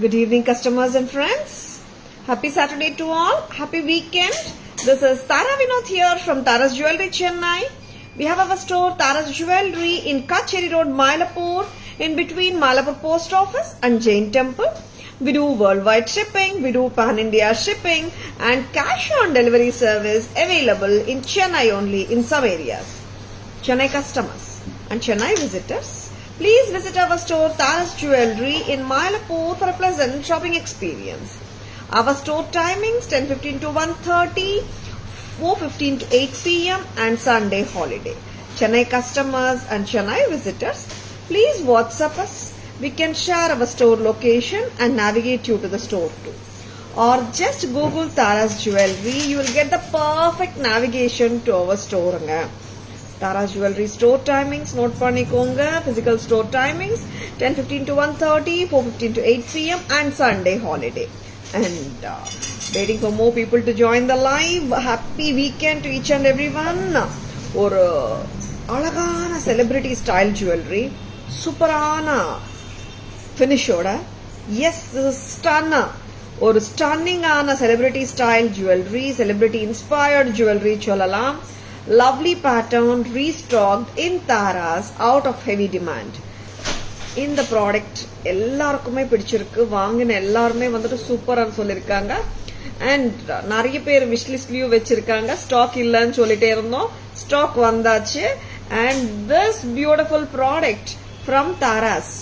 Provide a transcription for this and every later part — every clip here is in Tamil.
Good evening, customers and friends. Happy Saturday to all. Happy weekend. This is Tara Vinod here from Tara's Jewelry, Chennai. We have our store Tara's Jewelry in Kacheri Road, Mylapore, in between Mylapore Post Office and Jain Temple. We do worldwide shipping, we do pan-India shipping and cash on delivery service available in Chennai only in some areas. Chennai customers and Chennai visitors, please visit our store Tara's Jewelry in Mylapore for a pleasant shopping experience. Our store timings 10:15 to 1:30, 4:15 to 8 p.m. and Sunday holiday. Chennai customers and Chennai visitors, please WhatsApp us. We can share our store location and navigate you to the store too. Or just Google Tara's Jewelry. You will get the perfect navigation to our store. Tara's Jewelry store timings note பண்ணிக்கோங்க. Physical store timings 10:15 to 1:30, 4:15 to 8 p.m. and Sunday holiday. And waiting for more people to join the live. Happy weekend to each and everyone. ஒரு அழகான celebrity style jewelry, சூப்பரான ஃபினிஷோட, எஸ் ஸ்டன்னர், ஒரு ஸ்டன்னிங்கான celebrity style jewellery, celebrity inspired jewellery சொல்லலாம். Lovely pattern, restocked in Taras, out of heavy demand. இந்த ப்ராடக்ட் எல்லாருக்குமே பிடிச்சிருக்கு. வாங்கின எல்லாருமே வந்துட்டு சூப்பரான்னு சொல்லியிருக்காங்க. அண்ட் நிறைய பேர் விஷ்லிஸ்ட்லயும் வச்சிருக்காங்க. ஸ்டாக் இல்லைன்னு சொல்லிட்டே இருந்தோம், ஸ்டாக் வந்தாச்சு. And this beautiful product from Tara's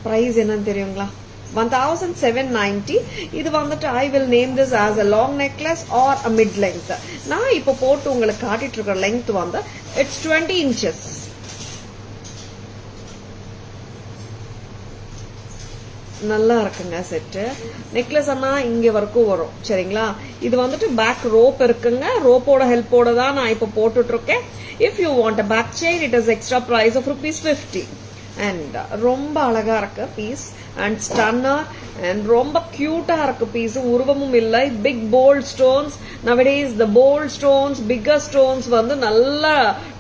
price என்னன்னு தெரியுங்களா? 1790. இது வந்துட்டு I will name this as a long necklace or a mid length. நான் இப்போ போட்டு உங்களுக்கு காட்டிட்டு இருக்கிற லெங்த் வந்து இட்ஸ் 20 inches. நல்லா இருக்குங்க செட்டு. நெக்லஸ் அண்ணா இங்க வரைக்கும் வரும், சரிங்களா? இது வந்துட்டு பேக் ரோப் இருக்குங்க. ரோப்போட ஹெல்ப்போட தான் நான் இப்போ போட்டுட்டு இருக்கேன். If you want a back chain, it is extra price of ₹50. And ரொம்ப அழகா இருக்கு பீஸ் அண்ட் ஸ்டன்னர் அண்ட் ரொம்ப கியூட்டா இருக்கு பீஸ். உருவமும் இல்லை. Big bold stones. Nowadays the bold stones, bigger stones வந்து நல்ல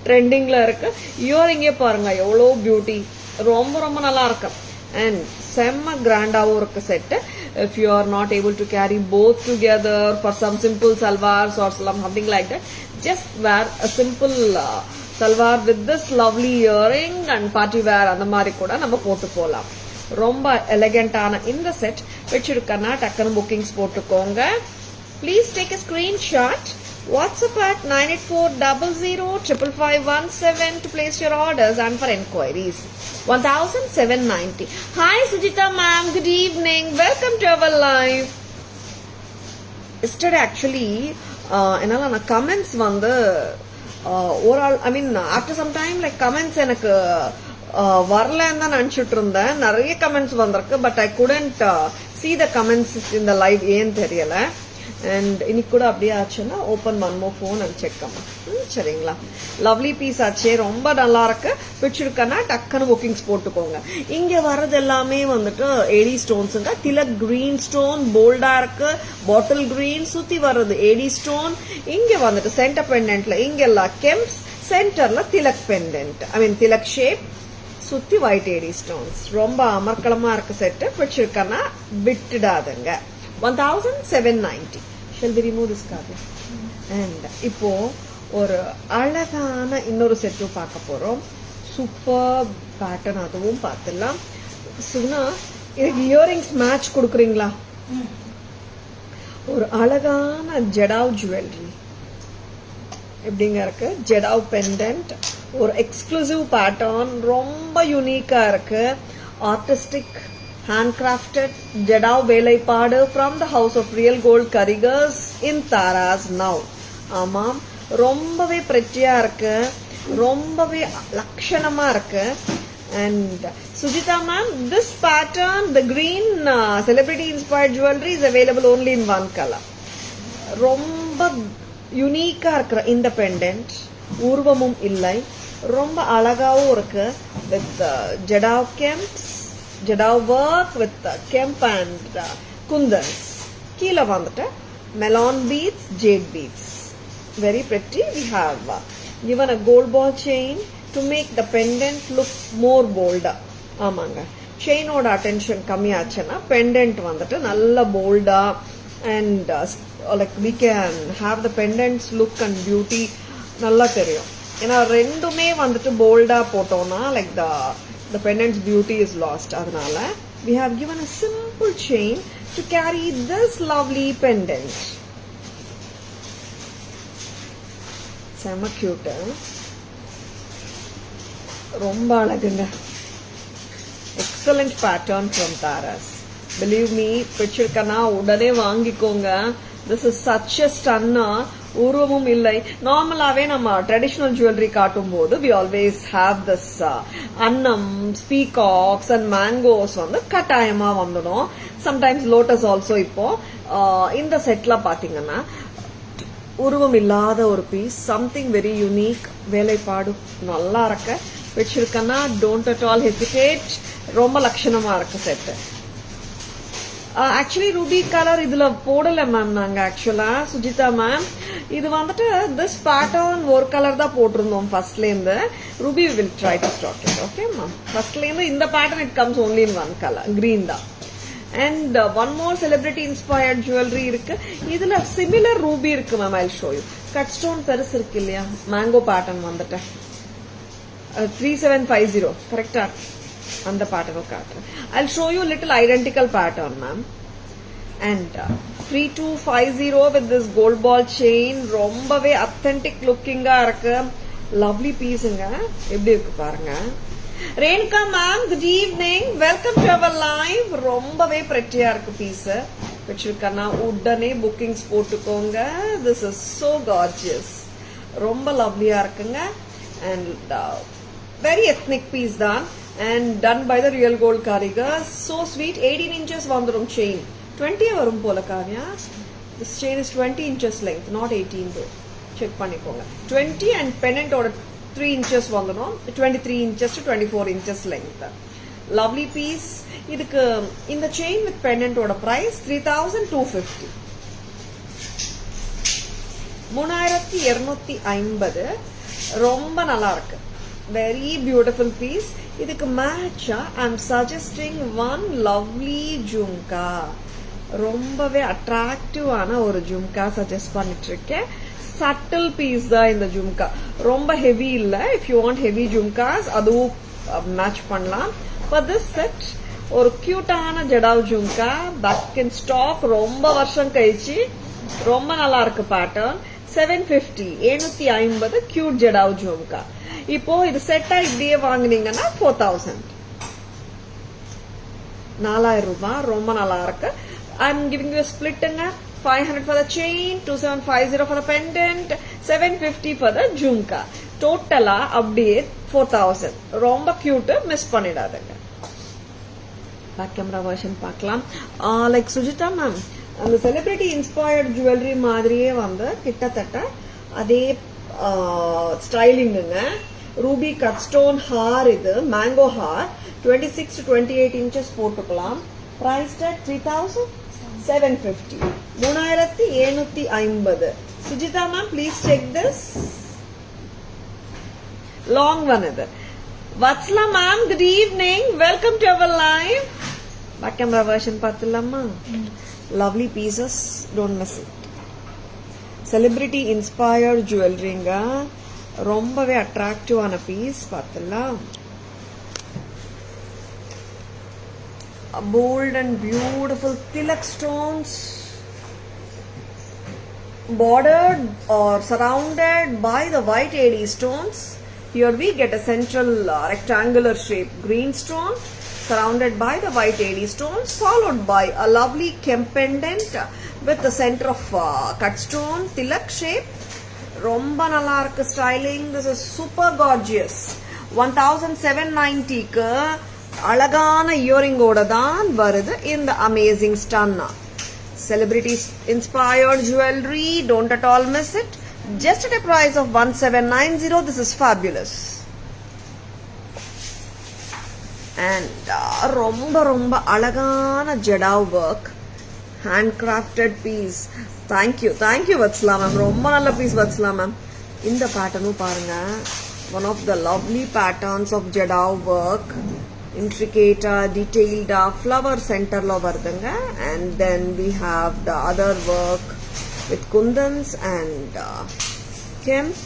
ட்ரெண்டிங்ல இருக்கு. இயரிங்கே பாருங்க எவ்வளோ பியூட்டி, ரொம்ப ரொம்ப நல்லா இருக்கு. அண்ட் செம்ம கிராண்டாவும் இருக்கு set. If you are not able to carry both together for some simple salwars or something like that, just wear a simple salwar with this lovely earring and party wear அந்த மாதிரி கூட நம்ம போட்டு போலாம். ரொம்ப எலிகண்டான இந்த செட் வச்சிருக்கனா டக்குனு புக்கிங்ஸ் போட்டுக்கோங்க. Please take a screenshot. WhatsApp at 9840055517 to place your orders and for enquiries. 1790. Hi Sujita ma'am, good evening. Welcome to our live. Yesterday actually என்னால நான் கமெண்ட்ஸ் வந்து overall I mean after some time like comments எனக்கு வரலன்னு தான் நினைச்சிட்டு இருந்தேன். நிறைய கமெண்ட்ஸ் வந்திருக்கு. But I couldn't see the comments in the live. ஏன்னு தெரியல. அண்ட் இன்னைக்கு கூட அப்படியே ஆச்சுன்னா open one more phone and check பண்ணலாம், சரிங்களா? லவ்லி பீஸ் ஆச்சே, ரொம்ப நல்லா இருக்கு. பிடிச்சிருக்கன்னா டக்குன்னு புக்கிங்ஸ் போட்டுக்கோங்க. இங்க வர்றது எல்லாமே வந்துட்டு ஏடி ஸ்டோன்ஸுங்க. திலக் கிரீன் ஸ்டோன் போல்டா இருக்கு, பாட்டில் கிரீன் சுத்தி வர்றது ஏடி ஸ்டோன். இங்க வந்துட்டு சென்டர் பெண்டன்ட்ல இங்கெல்லாம் கெம்ப்ஸ், சென்டர்ல திலக் பெண்டன்ட், ஐ மீன் திலக் ஷேப், சுத்தி ஒயிட் ஏடி ஸ்டோன்ஸ். ரொம்ப அமர்க்கலமா இருக்கு set. பிடிச்சிருக்கன்னா விட்டுடாதுங்க. 1790. Shall we remove this card? And இப்போ ஒரு அழகான இன்னொரு செட்டும் பார்க்க போறோம். சூப்பர் பேட்டர்ன், அதுவும் பார்த்துடலாம். சுனா இதுக்கு இயரிங்ஸ் மேட்ச் கொடுக்குறீங்களா? ஒரு அழகான ஜெடாவ் ஜுவல்லரி எப்படிங்க இருக்கு? ஜெடாவ் பெண்டன்ட், ஒரு எக்ஸ்க்ளூசிவ் பேட்டர்ன், ரொம்ப யூனிக்கா இருக்கு. ஆர்டிஸ்டிக் handcrafted ஜெடாவ் வேலைப்பாடு from the house of real gold carigers in Taras now. ஆமாம், ரொம்பவே பிரெட்டியா இருக்கு, ரொம்பவே லட்சணமா இருக்கு. And Sujitha ma'am, this pattern, the green celebrity inspired jewelry is available only in one color. ரொம்ப யூனிக்கா இருக்கிற இந்த பெண்டன்ட், உருவமும் இல்லை, ரொம்ப அழகாவும் இருக்கு. With jadau kemps, jadau work with kemp and kundans. கீழே வந்துட்டு melon beads, jade beads. Very pretty. We have given a gold ball chain to make the pendant look more bolder. ஆமாங்க, செயினோட அட்டென்ஷன் கம்மியாச்சுன்னா பெண்டன்ட் வந்துட்டு நல்ல போல்டா and like we can have the pendants look and beauty நல்லா தெரியும். ஏன்னா ரெண்டுமே வந்துட்டு போல்டா போட்டோம்னா like the pendant's beauty is lost. அதனால we have given a simple chain to carry this lovely pendant. செம்ம கியூட், ரொம்ப அழகுங்க. Excellent pattern from Taras. Believe me, பிடிச்சிருக்கனா உடனே வாங்கிக்கோங்க. This is such a stunner. உருவமும் இல்லை. நார்மலாவே நம்ம ட்ரெடிஷனல் ஜுவல்லரி காட்டும் போது வி ஆல்வேஸ் ஹாவ் திஸ் அன்னம், பீகாக்ஸ் அண்ட் மேங்கோஸ் வந்து கட்டாயமா வந்துடும். Sometimes lotus also. இப்போ இந்த செட்ல பாத்தீங்கன்னா உருவம் இல்லாத ஒரு பீஸ், சம்திங் வெரி யூனிக். வேலைப்பாடு நல்லா இருக்க. பிடிச்சிருக்கன்னா டோன்ட் அட் ஆல் ஹெசிடேட். ரொம்ப லட்சணமா இருக்கு செட்டு. ஆக்சுவலி ரூபி கலர் இதுல போடல மேம் நாங்க. ஆக்சுவலா சுஜிதா மேம் இது வந்துட்டு திஸ் பேட்டர்ன் ஒரு கலர் தான் போட்டிருந்தோம் ஃபர்ஸ்ட்ல இருந்து. Ruby will try to stock it. Okay ma'am, ஃபர்ஸ்ட்ல இருந்து இந்த pattern it comes only in one colour, green தான். And one more celebrity inspired jewelry இருக்கு. இதுல சிமிலர் ரூபி இருக்கு ma'am. I'll show you. Cut stone பெருசு இருக்கு இல்லையா, மேங்கோ பேட்டர்ன் வந்துட்டு 3750 கரெக்டா அந்த பேட்டர்னும் காட்டுறேன். I'll show you little identical pattern ma'am. And 3250 with this gold ball chain. ரொம்பவே அத்தன்டிக் லுக்கிங்கா இருக்கு. லவ்லி பீஸுங்க. எப்படி இருக்கு பாருங்க. Renuka ma'am, good evening, welcome to our live. ரொம்பவே பிரெட்டியா இருக்கு பீஸ். வச்சிருக்கனா உடனே புக்கிங்ஸ் போட்டுக்கோங்க. This is so gorgeous. ரொம்ப லவ்லியா இருக்குங்க. அண்ட் வெரி எத்னிக் பீஸ் தான். And done by the real gold karigar. So sweet. 18 inches வந்துடும் செயின். 20 வரும் போல Kavya. This chain is 20 inches length, not 18 though. Check பண்ணிக்கோங்க. 20 and pendant ஓட 3 inches வந்துடும். 23 inches to 24 inches length. Lovely piece. இதுக்கு இந்த செயின் வித் பெண்டன்டோட பிரைஸ் 3250. 3250. ரொம்ப நல்லா இருக்கு. Very beautiful piece. இதுக்கு மேட்சா I am suggesting one lovely jhumka. ரொம்பவே அட்ராக்டிவான ஒரு ஜும்கா சஜஸ்ட் பண்ணிட்டு இருக்கேன். சட்டில் பீஸ் தான் இந்த ஜும்கா. ரொம்ப ஹெவி இல்ல. If you want heavy jhumkas அதுவும் மேட்ச் பண்ணலாம். ஃபார் திஸ் செட் ஒரு கியூட்டான jadau jhumka back in stock. ரொம்ப வருஷம் கழிச்சு ரொம்ப நல்லா இருக்கு பேட்டர்ன். 750 750 கியூட் ஜடாவ் ஜும்கா. இப்போ இது செட்டா இப்படியே வாங்கினீங்கன்னா 4000 4000 ரூபாய். ரொம்ப நல்லா இருக்கு. ஐ எம் கிவிங் யூ ஸ்பிளிட்டுங்க. 500 for the chain, 2750 for the pendant, 750 for the jhumka. Totala அப்படியே 4000. ரொம்ப கியூட், மிஸ் பண்ணிடாதீங்க. பேக் கேமரா வெர்ஷன் பார்க்கலாம். லைக் சுஜிதா மேம், அந்த செலிபிரிட்டி இன்ஸ்பயர்ட் ஜுவல்லரி மாதிரியே வந்து கிட்டத்தட்ட அதே ஸ்டைலிங்குங்க. Ruby cut stone haar. இது மேங்கோ ஹார். 26 to 28 inches போட்டுக்கலாம். Price at 3750. 3750. Sujitha ma'am, please check this. Long one இது. Vatsala ma'am, good evening, welcome to our live. Back camera version பார்த்துலாமா? Lovely pieces, don't miss it. Celebrity inspired ஜுவல்லரிங்க. ரொம்பவே அட்ராக்டிவான பீஸ். பார்த்துலாம். Bold and beautiful tilak stones, bordered or surrounded by the white AD stones. Here we get a central rectangular shape green stone surrounded by the white AD stones, followed by a lovely kemp pendant with the center of cut stone tilak shape. Romba nalla irukku styling. This is super gorgeous. 1790 ku அழகான இயரிங்கோட தான் வருது இந்த amazing ஸ்டன்னா. Celebrities inspired jewelry, don't at all miss it. Just at a price of 1790. This is fabulous. And ரொம்ப ரொம்ப அழகான jadau work, handcrafted piece. Thank you Vatsala ma'am. ரொம்ப நல்ல பீஸ் வத்ஸ்லா மேம். இந்த பேட்டர்னும் பாருங்க. One of the lovely patterns of jadau work. intricate detailed flower center lo varudunga. And then we have the other work with kundans and kems.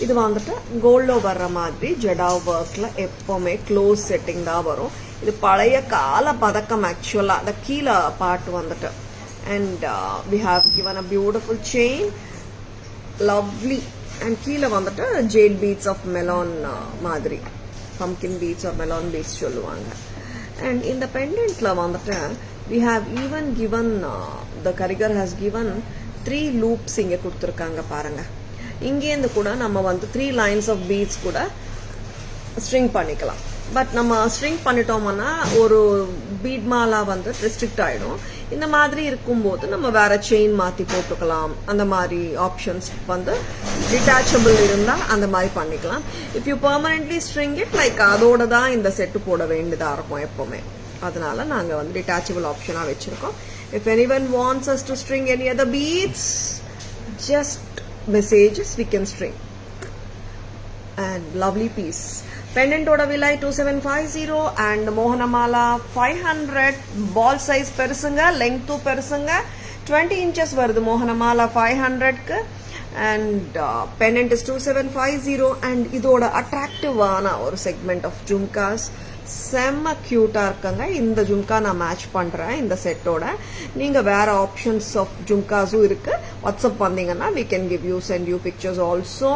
இது வந்துட்டு கோல்ட்ல வர்ற மாதிரி ஜடாவ் ஒர்க்ல எப்பவுமே க்ளோஸ் செட்டிங் தான் வரும். இது பழைய கால பதக்கம் ஆக்சுவலா அந்த கீழே பார்ட் வந்துட்டு. And we have given a beautiful chain, lovely. and கீழே வந்துட்டு jade beads of melon மாதிரி pumpkin beads or melon beads சொல்லுவாங்க. and இந்த pendantல வந்துட்டு we have even given the karigar has given 3 loops இங்க கொடுத்திருக்காங்க பாருங்க. இங்கேருந்து கூட நம்ம வந்து 3 lines of beads கூட ஸ்ட்ரிங் பண்ணிக்கலாம். பட் நம்ம ஸ்ட்ரிங் பண்ணிட்டோம்னா ஒரு பீட் மாலா வந்து ரெஸ்ட்ரிக்ட் ஆயிடும். இந்த மாதிரி இருக்கும்போது நம்ம வேற செயின் மாத்தி போட்டுக்கலாம். அந்த மாதிரி ஆப்ஷன்ஸ் வந்து டிட்டாச்சபிள் இருந்தா அந்த மாதிரி பண்ணிக்கலாம். If you permanently string it like அதோட தான் இந்த செட்டு போட வேண்டியதா இருக்கும் எப்பவுமே. அதனால நாங்க வந்து டிட்டாச்சபிள் ஆப்ஷனா வச்சிருக்கோம். If anyone wants us to string any other beads, just messages we can string. and lovely piece. Pendant oda vilai 2750 and mohanamala 500. ball size perusunga, length perusunga 20 inches varudhu mohanamala 500 ku. and pendant is 2750 and idoda attractive ana or segment of jhumkas. செம்ம கியூட்டா இருக்குங்க. இந்த ஜும்கா நான் மேட்ச் பண்றேன் இந்த செட்டோட. நீங்க வேற ஆப்ஷன்ஸ் ஆஃப் ஜும்காஸும் இருக்கு. வாட்ஸ்அப் வந்தீங்கன்னா we can give you send you pictures also.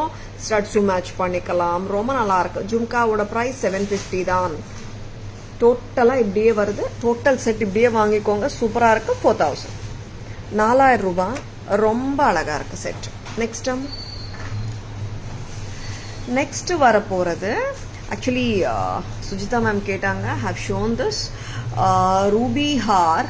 Studs match பண்ணிக்கலாம். ரொம்ப நல்லா இருக்கு. ஜும்காவோட பிரைஸ் 750 தான். டோட்டலா இப்படியே வருது. டோட்டல் செட் இப்படியே வாங்கிக்கோங்க. சூப்பரா இருக்கு. 4000. 4000 ரூபாய். ரொம்ப அழகா இருக்கு செட். நெக்ஸ்ட் வர போறது actually Sujita ma'am கேட்டாங்க. have shown this ruby haar,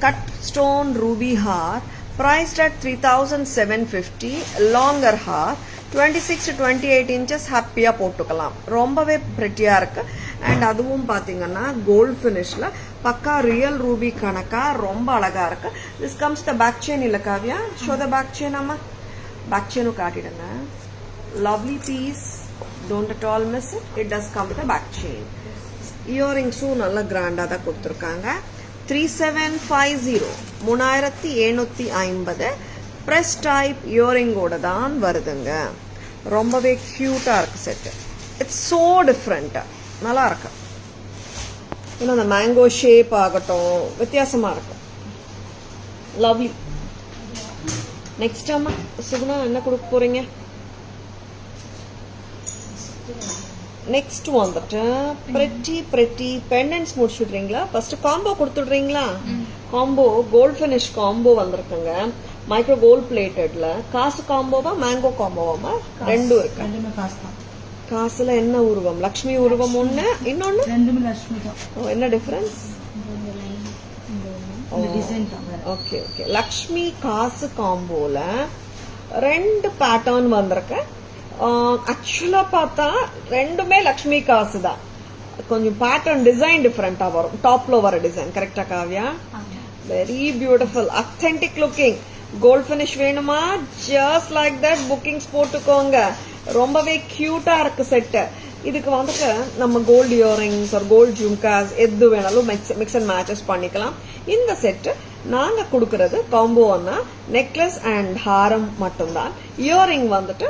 cut stone ruby haar, priced at 3750. longer haar 26 to 28 inches ஹாப்பியா போட்டுக்கலாம். ரொம்பவே பிரிட்டியா இருக்கு. அண்ட் அதுவும் பாத்தீங்கன்னா கோல்ட் ஃபினிஷ்ல பக்கா ரியல் ரூபி கணக்கா ரொம்ப அழகா இருக்கு. this comes the back chain இல்ல Kavya? show the back chain அம்மா. back chain காட்டிடுங்க. lovely piece. don't at all miss it. it does come with a back chain. earrings நல்ல கிராண்டா தான் கொடுத்திருக்காங்க. 3750 3750 press type earring ஓட தான் வருதுங்க. ரொம்பவே கியூட்டா இருக்கு செட். it's so different. நல்லா இருக்கு. இன்னும் அந்த மேங்கோ ஷேப் ஆகட்டும் வித்தியாசமா இருக்கு. lovely. நெக்ஸ்ட் அம்மா சுகுணா என்ன கொடுக்க போறீங்க? நெக்ஸ்ட் வந்துட்டு pretty பெண்டன்ட்ஸ் முடிச்சுடுறீங்களா? ஃபர்ஸ்ட் காம்போ கொடுத்துடுறீங்களா? காம்போ கோல்ட் ஃபினிஷ் காம்போ வந்திருக்குங்க. மைக்ரோ கோல்ட் பிளேட்டட்ல. காசு காம்போவா மேங்கோ காம்போவா? ரெண்டும் இருக்கு. காசுல என்ன உருவம்? லக்ஷ்மி உருவம் ஒண்ணு, இன்னொன்னு என்ன டிஃபரன்ஸ்? Okay okay. லக்ஷ்மி காசு காம்போல 2 பேட்டர்ன் வந்திருக்கு. ஆக்சுவலா பார்த்தா ரெண்டுமே லக்ஷ்மி காசு தான். கொஞ்சம் பேட்டர்ன் டிசைன் டிஃபரெண்டா வரும். டாப்ல வர டிசைன் கரெக்டா Kavya? Very beautiful authentic looking. Gold finish வேணுமா? ஜஸ்ட் லைக் தட் புக்கிங்ஸ் போட்டுக்கோங்க. ரொம்பவே கியூட்டா இருக்கு செட். இதுக்கு வந்துட்டு நம்ம கோல்டு இயரிங்ஸ் ஒரு கோல்டு ஜும்காஸ் எது வேணாலும் மிக்ஸ் அண்ட் மேட்சஸ் பண்ணிக்கலாம். இந்த செட் நாங்க கொடுக்கறது காம்போன்னா நெக்லஸ் அண்ட் ஹாரம் மட்டும்தான். இயரிங் வந்துட்டு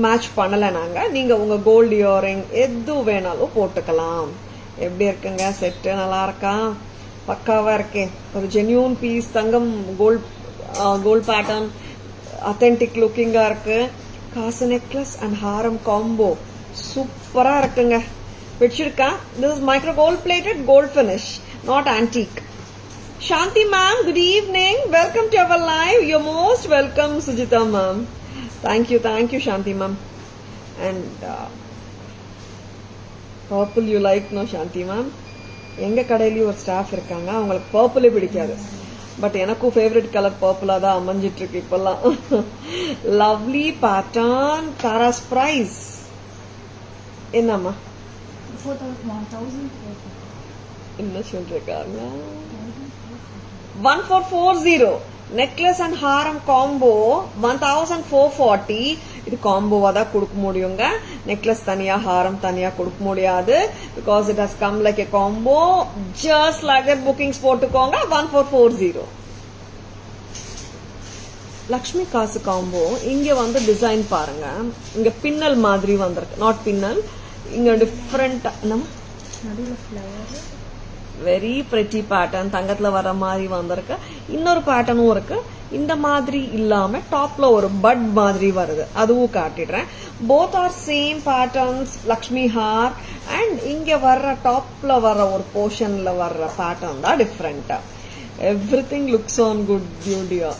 மேட்ச் பண்ணல நாங்க. நீங்க உங்க கோல்டு இயரிங் எது வேணாலும் போட்டுக்கலாம். எப்படி இருக்குங்க செட்டு? நல்லா இருக்கா? பக்காவா இருக்கே. ஒரு ஜென்யூன் பீஸ் தங்கம் கோல்ட் பேட்டர்ன் அத்தென்டிக் லுக்கிங்கா இருக்கு. காசு நெக்லஸ் அண்ட் ஹாரம் காம்போ சூப்பரா இருக்குங்க. பிடிச்சிருக்கா? This is micro gold plated gold finish, not antique. Shanti ma'am, good evening. Welcome to our live. You're most welcome, Sujita ma'am. Thank you Shanti ma'am. And purple you like, no Shanti ma'am? எங்க கடையிலயும் ஒரு ஸ்டாஃப் இருக்காங்க, அவங்களுக்கு பர்பிளே பிடிக்காது. பட் எனக்கும் ஃபேவரட் கலர் பர்பிளா தான் அமைஞ்சிட்டு இருக்கு இப்பெல்லாம். Lovely pattern. தாராஸ் பிரைஸ் என்னம்மா? 1440. நெக்லஸ் அண்ட் ஹாரம் காம்போ 1440. இது காம்போவா தான் கொடுக்க முடியுங்க. நெக்லஸ் தனியா ஹாரம் தனியா கொடுக்க முடியாது. Because it has come like a combo. Just like that bookings போட்டுக்கோங்க. 1440. லக்ஷ்மி காசு காம்போ. இங்க வந்து டிசைன் பாருங்க. இங்க பின்னல் மாதிரி வந்திருக்கு. நாட் பின்னல், இங்க டிஃப்ரெண்ட் வெரி பிரெட்டி பேட்டர்ன். தங்கத்துல வர மாதிரி வந்திருக்கு. இன்னொரு பேட்டர்னும் இருக்கு. இந்த மாதிரி இல்லாம டாப்ல ஒரு பட் மாதிரி வருது, அதுவும் காட்டிடுறேன். Both are same patterns, Lakshmi haar. And இங்க வர்ற டாப்ல வர்ற ஒரு போர்ஷன்ல வர்ற பேட்டர்ன் தான் different. Everything looks on good பியூட்டியா.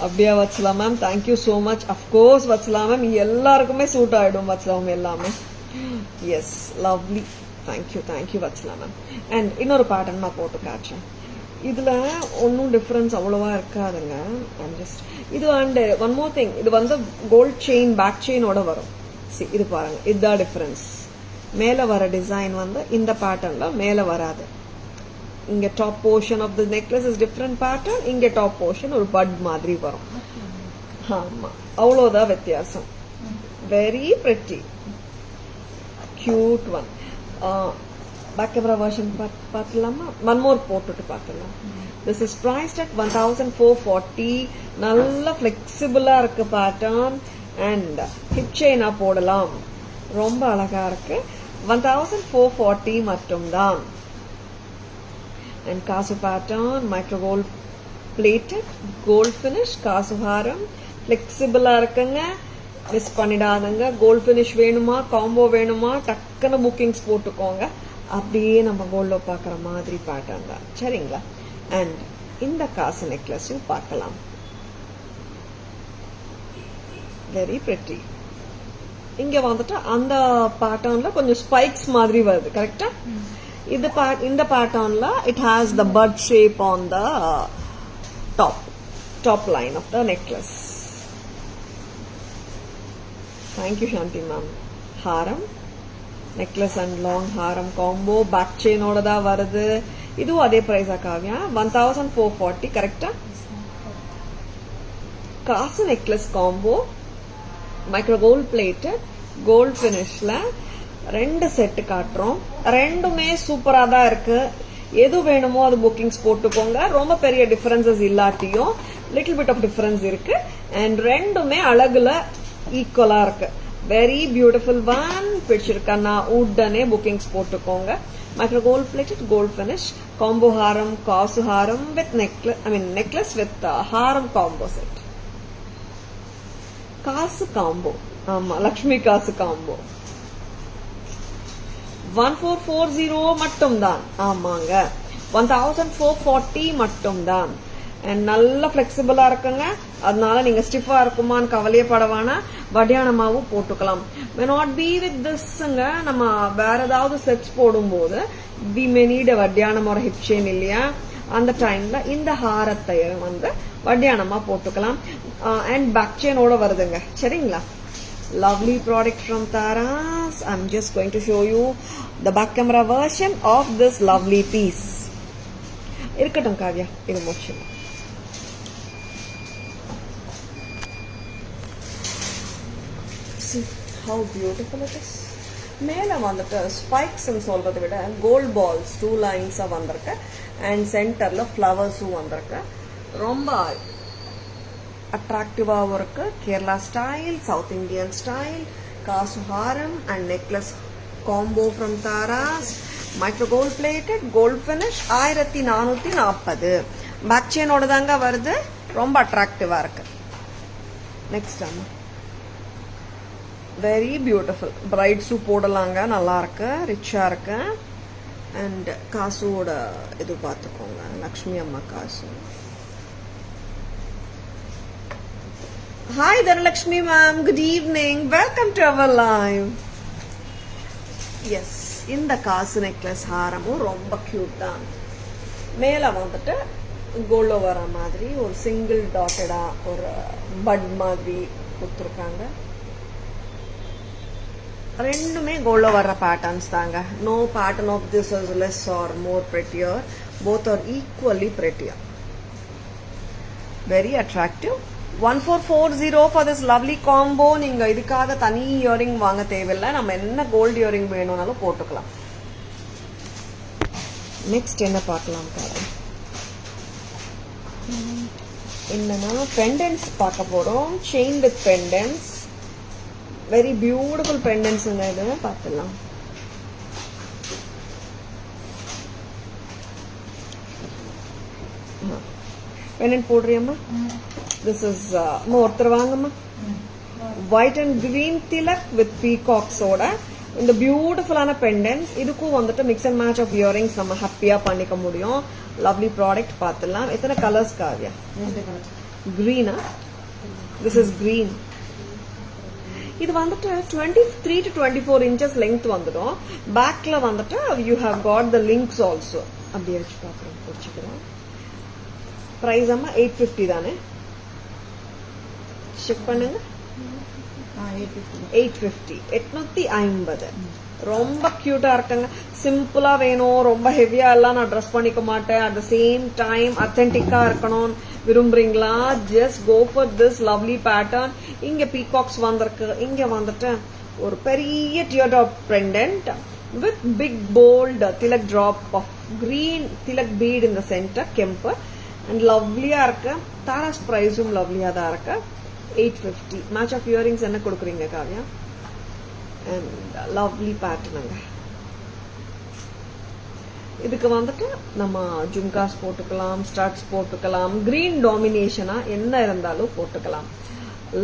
அப்படியா வச்சலாம் ma'am? Thank you so much. Of course வச்சலாம் மேம். எல்லாருக்குமே சூட் ஆயிடும் வச்சலாம் எல்லாமே. Yes, lovely. தேங்க்யூ வச்சலாம் மேம். அண்ட் இன்னொரு பேட்டர்ன் நான் போட்டு காட்டுறேன். இதுல ஒன்னும் டிஃபரன்ஸ் அவ்வளவா இருக்காதுங்க. இது அண்ட் ஒன் மோர் திங், இது வந்து கோல்ட் செயின் பேக் செயினோட வரும். இது பாருங்க, இதுதான் டிஃபரன்ஸ். மேல வர டிசைன் வந்து இந்த பேட்டர்ன்ல மேல வராது. இங்க top portion of the necklace is different pattern. இங்க டாப் போர்ஷன் ஒரு பட் மாதிரி வரும். ஆமா, அவ்வளவுதான் வித்தியாசம். Very pretty, cute one. Back camera version பார்த்துலாமா? ஒன் மோர் போட்டுட்டு பார்த்துலாம். This is priced at 1440. நல்ல பிளெக்சிபிளா இருக்கு பேட்டர்ன். அண்ட் ஹிப் செயினா போடலாம். ரொம்ப அழகா இருக்கு. 1440 மட்டும்தான். And kasu pattern, micro gold plated, gold finish, kasu haram, flexible இருக்குங்க. மிஸ் பண்ணிடாதங்க. கோல்ட் பினிஷ் வேணுமா, காம்போ வேணுமா, டக்குன்னு புக்கிங்ஸ் போட்டுக்கோங்க. அப்படியே நம்ம கோல்ட்ல பாக்குற மாதிரி பேட்டர்ன் தான். சரிங்களா? அண்ட் இந்த காசு நெக்லஸும் பார்க்கலாம். Very pretty. இங்க வந்துட்டு அந்த பேட்டர்ன்ல கொஞ்சம் ஸ்பைக்ஸ் மாதிரி வருது. கரெக்டா? இந்த பேட்டர்ன்ல it has the bud shape on the top line of the necklace. Thank you Shanti ma'am. ஹாரம், நெக்லஸ் அண்ட் லாங் ஹாரம் காம்போ பேக் செயினோட தான் வருது. இதுவும் அதே பிரைஸா காவியா? 1440. கரெக்டா? காசு necklace combo micro gold plated, gold பினிஷ்ல 2 செட்டு காட்டுறோம். ரெண்டுமே சூப்பரா தான் இருக்கு. எது வேணுமோ அது புக்கிங்ஸ் போட்டுக்கோங்க. ரொம்ப பெரிய டிஃபரன்சஸ் இல்லாட்டியும் லிட்டில் பிட் ஆஃப் டிஃபரன்ஸ் இருக்கு. அண்ட் ரெண்டுமே அழகுல ஈக்குவலா இருக்கு. Very beautiful one. பிடிச்சிருக்கா? உடனே புக்கிங்ஸ் போட்டுக்கோங்க. Micro gold plated, gold finish, combo ஹாரம், காசு ஹாரம் வித் நெக்லஸ் வித் ஹாரம் காம்போ செட். காசு காம்போ. ஆமா, லக்ஷ்மி காசு காம்போ 1440 மட்டும்தான். ஆமாங்க, 1440 மட்டும்தான். நல்ல பிளெக்சிபிளா இருக்குங்க. அதனால நீங்க ஸ்டிஃபா இருக்குமான்னு கவலையப்படவானா வடியானமாவும் போட்டுக்கலாம். மே நாட் பி வித் திஸ்ங்க. நம்ம வேற ஏதாவது செட்ஸ் போடும்போது வி மே நீட் வடியானம் ஒரு ஹிப் செயின் இல்லையா? அந்த டைம்ல இந்த ஹாரத்தை வந்து வடியானமா போட்டுக்கலாம். அண்ட் பேக் செயினோட வருதுங்க. சரிங்களா? Lovely product from Taras. I'm just going to show you the back camera version of this lovely piece. இருக்கட்டும் காவ்யா, இது மோட்சம். See how beautiful it is. மேல வந்துட்டு ஸ்பைக்ஸ் சொல்றதை விட கோல்ட் பால்ஸ் 2 லைன்ஸா வந்திருக்கு. அண்ட் சென்டர்ல ஃபிளவர்ஸும் வந்திருக்கு. ரொம்ப அட்ராக்டிவாகவும் இருக்கு. Kerala style, south Indian style. காசு ஹாரம் and necklace combo from Taras. Micro gold plated, gold finish. 1440. Back செயினோட தாங்க வருது. ரொம்ப அட்ராக்டிவா இருக்கு. நெக்ஸ்ட் ஆமா, வெரி பியூட்டிஃபுல். பிரைட்ஸு போடலாங்க. நல்லா இருக்கு, ரிச்சா இருக்கு. அண்ட் காசுவோட இது பார்த்துக்கோங்க. லக்ஷ்மி அம்மா காசு. Hi Dhanalakshmi ma'am, good evening. Welcome to our live. Yes, இந்த காசு நெக்லஸ் ஹாரமும் ரொம்ப கியூட் தான். மேல வந்துட்டு கோல்ட்ல வர மாதிரி ஒரு சிங்கிள் டாட்டடா ஒரு பட் மாதிரி கொடுத்துருக்காங்க. ரெண்டுமே கோல்ட்ல வர்ற பேட்டர்ன்ஸ் தாங்க. No pattern of this is less or more prettier. Both are equally prettier. Very attractive. 1440 for this lovely combo. நீங்க இதுக்காக தனி இயரிங் வாங்க தேவையில்லை. நம்ம என்ன கோல்ட் இயரிங் வேணும்னாலும் போட்டுக்கலாம். நெக்ஸ்ட் என்ன பார்க்கலாம் பாருங்க. என்னன்னா பெண்டன்ஸ் பார்க்க போறோம். Chain with pendants. Very beautiful pendants இது பார்த்துலாம். பெண்டன்ட் போடுறியம்மா? This is ஒருத்தர் வாங்கம்மா. White and green tilak with peacocks ஓட இந்த பியூட்டிஃபுல்லான பெண்டன்ஸ். இதுக்கும் வந்துட்டு mix and match of earrings நம்ம ஹாப்பியா பண்ணிக்க முடியும். லவ்லி ப்ராடக்ட் பார்த்துலாம். எத்தனை கலர்ஸ் காவியா? கிரீனா? This is green. இது வந்துட்டு 23 to 24 inches லெங்த் வந்துடும். பேக்ல வந்துட்டு you have got the links also. அப்படியே வச்சு பார்க்குறோம், வச்சுக்கிறோம். பிரைஸ் அம்மா 850 தானே? செக் பண்ணுங்க. 850. 850. ரொம்ப கியூட்டா இருக்குங்க. சிம்பிளா வேணும், ரொம்ப ஹெவியா எல்லாம் நான் ட்ரெஸ் பண்ணிக்க மாட்டேன், அட் த சேம் டைம் அத்தென்டிக்கா இருக்கணும் விரும்புறீங்களா? Just go for this lovely pattern. இங்க பீகாக்ஸ் வந்திருக்கு. இங்க வந்துட்டு ஒரு பெரிய tear top pendant with big bold tilak drop of green tilak bead in the centre, கெம்பு. அண்ட் லவ்லியா இருக்கு. தாராஸ் பிரைஸும் லவ்லியா தான் இருக்கு. 850. மேட்ச் ஆஃப் இயரிங்ஸ் என்ன கொடுக்குறீங்க காவியா? And lovely பேட்டர்னுங்க. இதுக்கு வந்துட்டு நம்ம ஜும்காஸ் போட்டுக்கலாம், ஸ்டார்ட்ஸ் போட்டுக்கலாம், கிரீன் டாமினேஷனா என்ன இருந்தாலும் போட்டுக்கலாம்.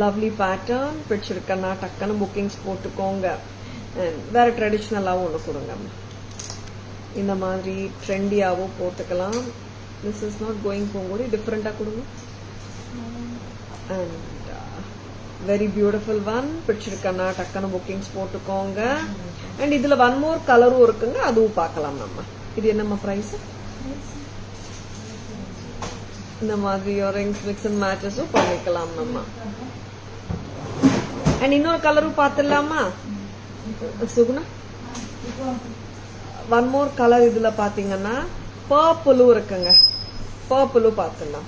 லவ்லி பேட்டர்ன் பிடிச்சிருக்கன்னா டக்குன்னு புக்கிங்ஸ் போட்டுக்கோங்க. வேற ட்ரெடிஷ்னலாவும் ஒன்று கொடுங்க. இந்த மாதிரி ட்ரெண்டியாவும் போட்டுக்கலாம். திஸ் இஸ் நாட் கோயிங் போங்கூடி டிஃப்ரெண்டா கொடுங்க. And very beautiful one. பிடிச்சிருக்கன்னா டக்குன்னு புக்கிங்ஸ் போட்டுக்கோங்க. அண்ட் இதுல ஒன் மோர் கலரும் இருக்குங்க, அதுவும் பார்க்கலாம் நம்ம. இது என்னம்மா பிரைஸ்? இந்த மாதிரி இயரிங்ஸ் மிக்ஸ் அண்ட் மேட்சஸும் பண்ணிக்கலாம் நம்ம. அண்ட் இன்னொரு கலரும் பார்த்துடலாமா சுகுணா? ஒன் மோர் கலர் இதுல பாத்தீங்கன்னா பர்பிளும் இருக்குங்க. பர்பிளும் பார்த்துடலாம்.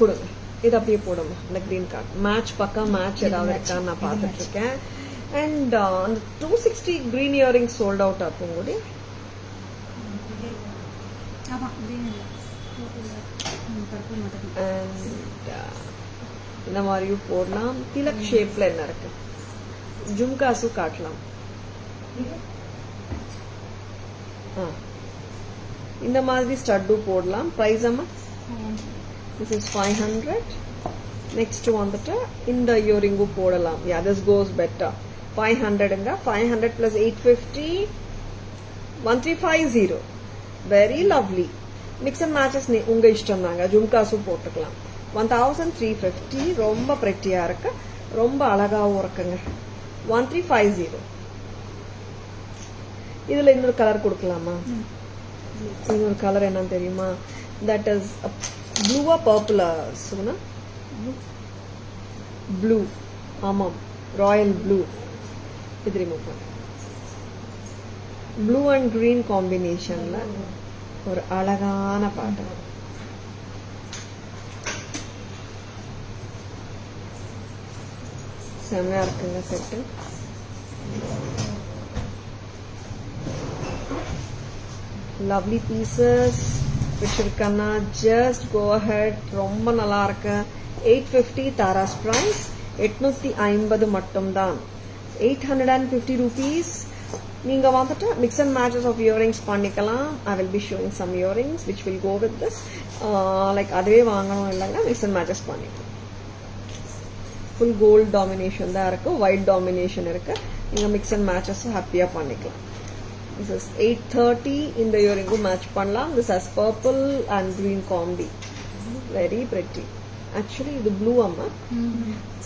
கொடுங்க. இது அப்படியே போடுங்க. இந்த கிரீன் கார்டு மேட்ச் பக்கம் மேட்ச் ஏதாவது இருக்கான்னு நான் பார்த்துட்டு இருக்கேன். அண்ட் அந்த 260 கிரீன் இயரிங்ஸ் சோல்ட் அவுட் ஆகும் கூட. இந்த மாதிரியும் போடலாம். திலக் ஷேப்ல என்ன இருக்கு? ஜும்காஸும் காட்டலாம். இந்த மாதிரி ஸ்டட்டும் போடலாம். பிரைஸ் அம்மா? This is 500. Next வந்துட்டு இந்த இயரிங்கும் போடலாம். Yeah, this goes better. 500ங்க. 500 plus 850 1350. Very lovely. Mix and matches உங்க இஷ்டம் தாங்க. ஜும்காஸும் போட்டுக்கலாம். 1350. ரொம்ப பிரெட்டியா இருக்கு, ரொம்ப அழகாவும் இருக்குங்க. 1350. இதுல இன்னொரு கலர் கொடுக்கலாமா? இன்னொரு கலர் என்னன்னு தெரியுமா? That is ப்ளூவா பர்பிளா சுகுணா? ப்ளூ. ஆமாம், ராயல் ப்ளூ. இது ரிமூவ் பண்ண. ப்ளூ அண்ட் கிரீன் காம்பினேஷன்ல ஒரு அழகான பேட்டர்ன். செம்மையா இருக்குங்க செட்டு. Lovely pieces. பிடிச்சிருக்கன்னா ஜஸ்ட் கோ அஹெட். ரொம்ப நல்லா இருக்கு. 850 தாராஸ் பிரைஸ். 850 மட்டும்தான். 850 rupees. நீங்க வந்துட்டு mix and matches of earrings பண்ணிக்கலாம். I will be showing some earrings which will go with this. Like அதுவே வாங்கணும் இல்லைங்க, மிக்ஸ் அண்ட் மேட்சஸ் பண்ணிக்கலாம். ஃபுல் கோல்ட் டாமினேஷன் தான் இருக்கு, ஒயிட் டாமினேஷன் இருக்கு. நீங்க மிக்ஸ் அண்ட் மேட்சஸ் ஹாப்பியா பண்ணிக்கலாம். This is 830. இந்த இயரிங்கும் மேட்ச் பண்ணலாம். This has purple and green combi. Very pretty. Actually இது blue அம்மா.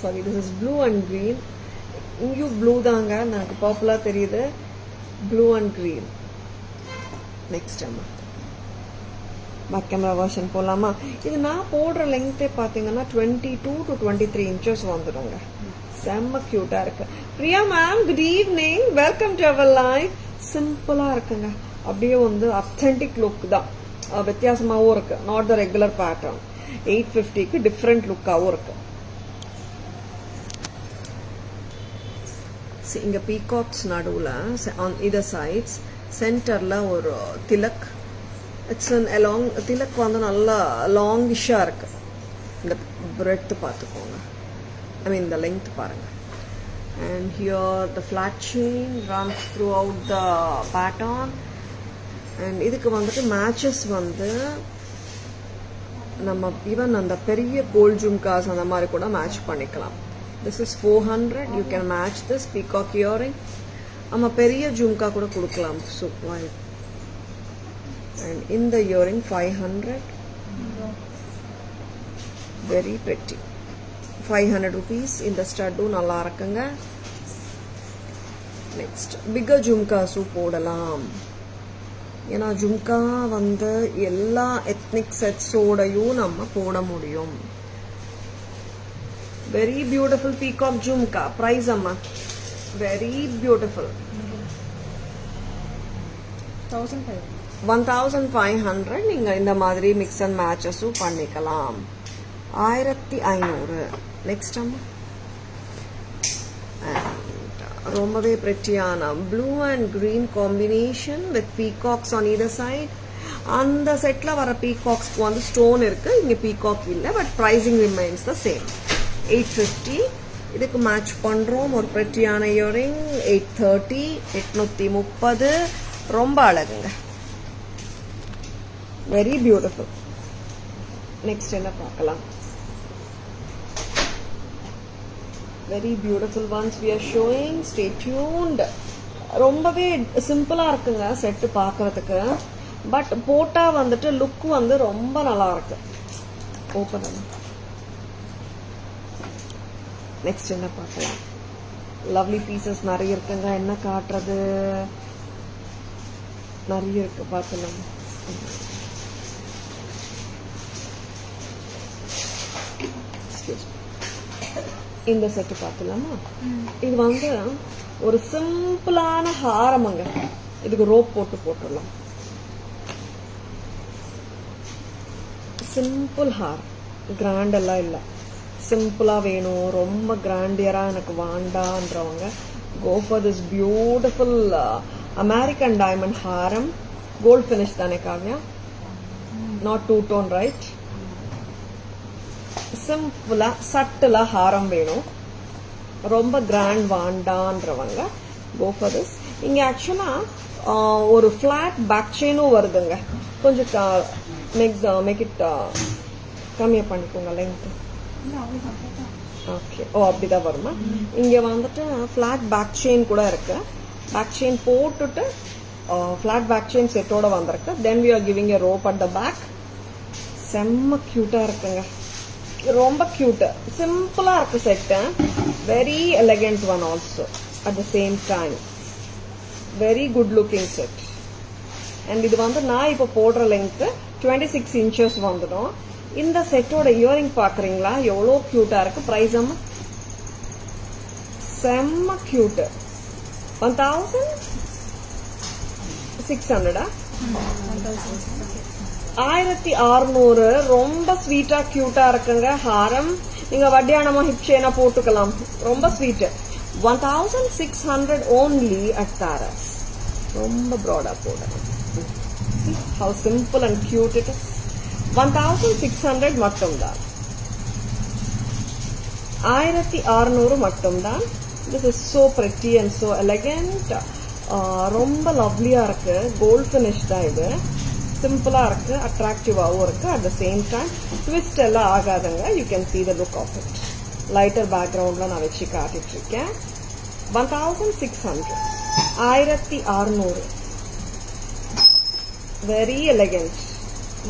Sorry, this is blue and green. இங்கேயும் blue தாங்க, எனக்கு purple-ஆ தெரியுது. Blue and green. Next அம்மா. பேக் கேமரா வெர்ஷன் போலாமா? இது நான் போடுற லெங்க்த்தே பாத்தீங்கன்னா 22 to 23 inches வந்துடுங்க. செம்ம கியூட்டா இருக்கு. Priya ma'am, good evening. Welcome to our live. சிம்பிளா இருக்குங்க. அப்படியே வந்து அத்தென்டிக் லுக் தான். வித்தியாசமாகவும் இருக்கு, நாட் த ரெகுலர் பேட்டர்ன். 850க்கு டிஃப்ரெண்ட் லுக்காகவும் இருக்கு. இங்க பீகாக்ஸ் நடுவில் ஆன் இதர் சைட்ஸ் சென்டர்ல ஒரு tilak. It's an along tilak வந்து நல்லா லாங்கிஷா இருக்கு. இந்த பிரெட் பார்த்துக்கோங்க, ஐ மீன் இந்த லெங்த் பாருங்க. And here the flat chain runs throughout the pattern. And இதுக்கு வந்துட்டு மேட்சஸ் வந்து நம்ம ஈவன் அந்த பெரிய கோல்ட் ஜும்காஸ் அந்த மாதிரி கூட மேட்ச் பண்ணிக்கலாம். This is 400. You can match this peacock earring. நம்ம பெரிய ஜும்கா கூட கொடுக்கலாம். So why? And in the earring 500. Very pretty. 500 rupees. இந்த ஸ்டட்டும் நல்லா இருக்குங்க. நெக்ஸ்ட் பிகர் ஜும்காஸும் போடலாம். ஏன்னா ஜும்கா வந்து எல்லா எத்னிக் செட்ஸோடையும் நம்ம போட முடியும். Very beautiful peacock jhumka. Price அம்மா வெரி பியூட்டிஃபுல். 1500. நீங்க இந்த மாதிரி மிக்ஸ் அண்ட் மேட்சஸும் பண்ணிக்கலாம். 1500. நெக்ஸ்ட் அம்மா ரொம்பவே பிரெட்டியான blue and green combination with peacocks on either side. அந்த செட்ல வர பீகாக்ஸ்க்கு வந்து ஸ்டோன் இருக்கு, இங்க பீகாக் இல்லை. But pricing remains the same. 850. இதுக்கு மேட்ச் பண்றோம் ஒரு பிரெட்டியான இயரிங். 830. 830. ரொம்ப அழகுங்க, வெரி பியூட்டிஃபுல். நெக்ஸ்ட் என்ன பார்க்கலாம்? Very beautiful ones we are showing. Stay tuned. ரொம்பவே சிம்பிளா இருக்குங்க செட் பார்க்கறதுக்கு. பட் போட்டா வந்துட்டு லுக் வந்து ரொம்ப நல்லா இருக்கு. ஓபன் பண்ணு. நெக்ஸ்ட் என்ன பார்க்கலாம்? லவ்லி பீசஸ் நிறைய இருக்குங்க. என்ன காட்டுறது? நிறைய இருக்கு, பார்க்கலாம். இந்த செட்டு பார்த்துலாமா? இது வந்து ஒரு சிம்பிளான ஹாரமங்க. இதுக்கு ரோப் போட்டுடலாம். சிம்பிள் ஹார், கிராண்ட் எல்லாம் இல்லை, சிம்பிளா வேணும். ரொம்ப கிராண்டியரா எனக்கு வேண்டான்றவங்க go for this beautiful American diamond ஹாரம். கோல்ட் ஃபினிஷ் தானே Kavya? Not two tone, right? சிம்பிளா சட்டிலா ஹாரம் வேணும், ரொம்ப கிராண்ட் வாண்டான்றவங்க go for this. இங்க ஆக்சுவலா ஒரு பிளாட் பேக் செயினும் வருதுங்க. கொஞ்சம் மேக் இட் கம்மியா பண்ணிக்கோங்க லெங்த். ஓகே, ஓ அப்படிதான் வருமா? இங்க வந்துட்டு பிளாட் பேக் செயின் கூட இருக்கு. பேக் செயின் போட்டுட்டு பிளாட் பேக் செயின் செட்டோட வந்திருக்கு. தென் we are giving a rope at the back. செம்ம கியூட்டா இருக்குங்க, ரொம்ப கியூட். சிம்பிளா இருக்கு set. Very elegant one also at the same time. Very good looking set. And இது வந்து நான் இப்ப போடுற லென்த் 26 inches வந்துடும். இந்த செட்டோட இயரிங் பாக்குறீங்களா எவ்வளோ கியூட்டா இருக்கு? பிரைஸ் அம்மா செம்ம கியூட். 1600. 1600. ரொம்ப ஸ்வீட்டா கியூட்டா இருக்குங்க ஹாரம். நீங்க வட்டியானமா ஹிப் செயினா போட்டுக்கலாம், ரொம்ப ஸ்வீட். 1600 only at Taras. ரொம்ப ப்ராடா போடணும். how simple and cute it is. 1600 மட்டும்தான். 1600 மட்டும்தான். This is so pretty and so elegant. ரொம்ப லவ்லியா இருக்கு. கோல்ட் ஃபினிஷ் தான் இது. சிம்பிளா இருக்கு, அட்ராக்டிவாவும் இருக்கு. At the same time twist எல்லாம் ஆகாதுங்க. You can see the look of it. Lighter பேக்ரவுண்ட்ல நான் வச்சு காட்டிட்டு இருக்கேன். 1600. 1600. Very elegant.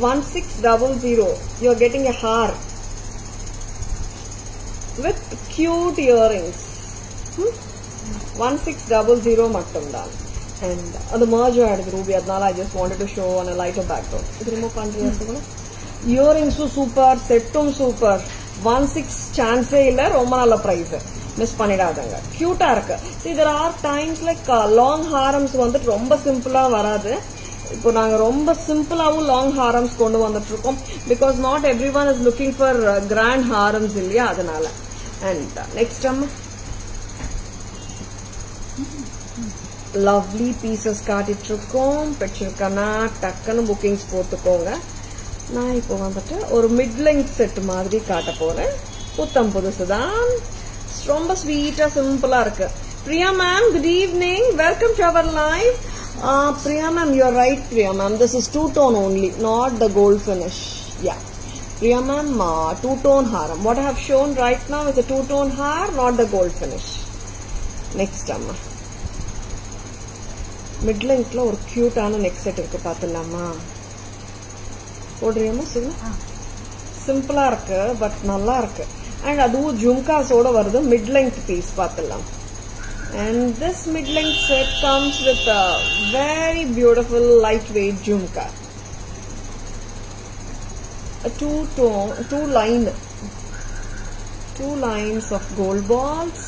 1600. You are getting a hair with cute earrings. 1600 மட்டும்தான். And அது merge ஆயிடுது ரூபி, அதனால I just wanted to show on a lighter background. இது ரிமூவ் பண்றீங்க. இயரிங்ஸும் சூப்பர், செட்டும் சூப்பர். 16 சான்ஸே இல்ல. ரொம்ப நல்ல பிரைஸ், மிஸ் பண்ணிடாதங்க. கியூட்டா இருக்கு. See, there are times like long harams வந்துட்டு ரொம்ப சிம்பிளா வராது. இப்போ நாங்க ரொம்ப சிம்பிளாவும் லாங் ஹாரம்ஸ் கொண்டு வந்துட்டு இருக்கோம். Because not every one is looking for grand ஹாரம்ஸ் இல்லையா, அதனால. அண்ட் நெக்ஸ்ட் லவ்லி பீசஸ் காட்டிட்டு இருக்கோம். பிடிச்சிருக்கனா டக்குன்னு புக்கிங்ஸ் போட்டுக்கோங்க. நான் இப்போ வந்துட்டு ஒரு மிட் லெங்த் செட் மாதிரி காட்ட போறேன். புத்தம் புதுசுதான், ரொம்ப ஸ்வீட்டா சிம்பிளா இருக்கு. Priya ma'am, good evening, welcome to our live. Priya ma'am, you're right, Priya ma'am. This is two-tone only, not the gold finish. Yeah. Priya ma'am, two-tone haram. What I have shown right now is a two-tone har, not the gold finish. Next amma. Mid-length la or cute ana neck set irukku paathalama. Podriyama sollu. Simple ah irukku but nalla irukku. And adu jhumkas oda varudhu mid-length piece paathalam. And this mid-length set comes with a very beautiful lightweight jhumka. A two lines of gold balls.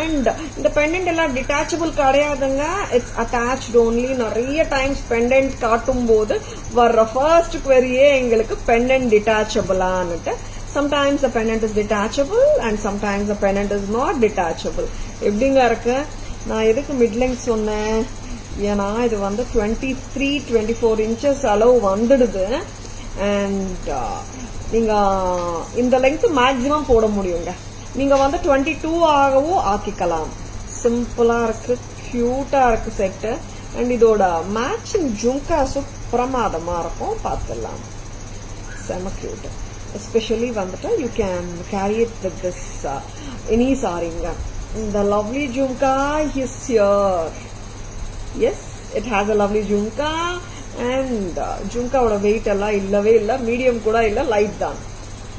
And the pendant ella detachable kadiyadanga, it's attached only. Nariya times pendant kaatumbodhu varra first query engalukku pendant detachable aanute. Sometimes the pendant is detachable and sometimes the pendant is not detachable. எப்படிங்க இருக்கு? நான் எதுக்கு மிட் லெங்த் சொன்னேன்? ஏன்னா இது வந்து 23-24 இன்ச்சஸ் அளவு வந்துடுது. அண்ட் நீங்க இந்த லெங்த் மேக்சிமம் போட முடியுங்க. நீங்க வந்து 22 ஆகவும் ஆக்கிக்கலாம். சிம்பிளா இருக்கு, கியூட்டா இருக்கு செட்டு. அண்ட் இதோட மேட்சிங் ஜும்காஸும் பிரமாதமா இருக்கும். பார்த்துடலாம், செம cute. Especially vandata you can carry it with this any saringa. The lovely jhumka is here. Yes, it has a lovely jhumka. And jhumka oda weight alla illave illa, medium kuda illa, light dhan.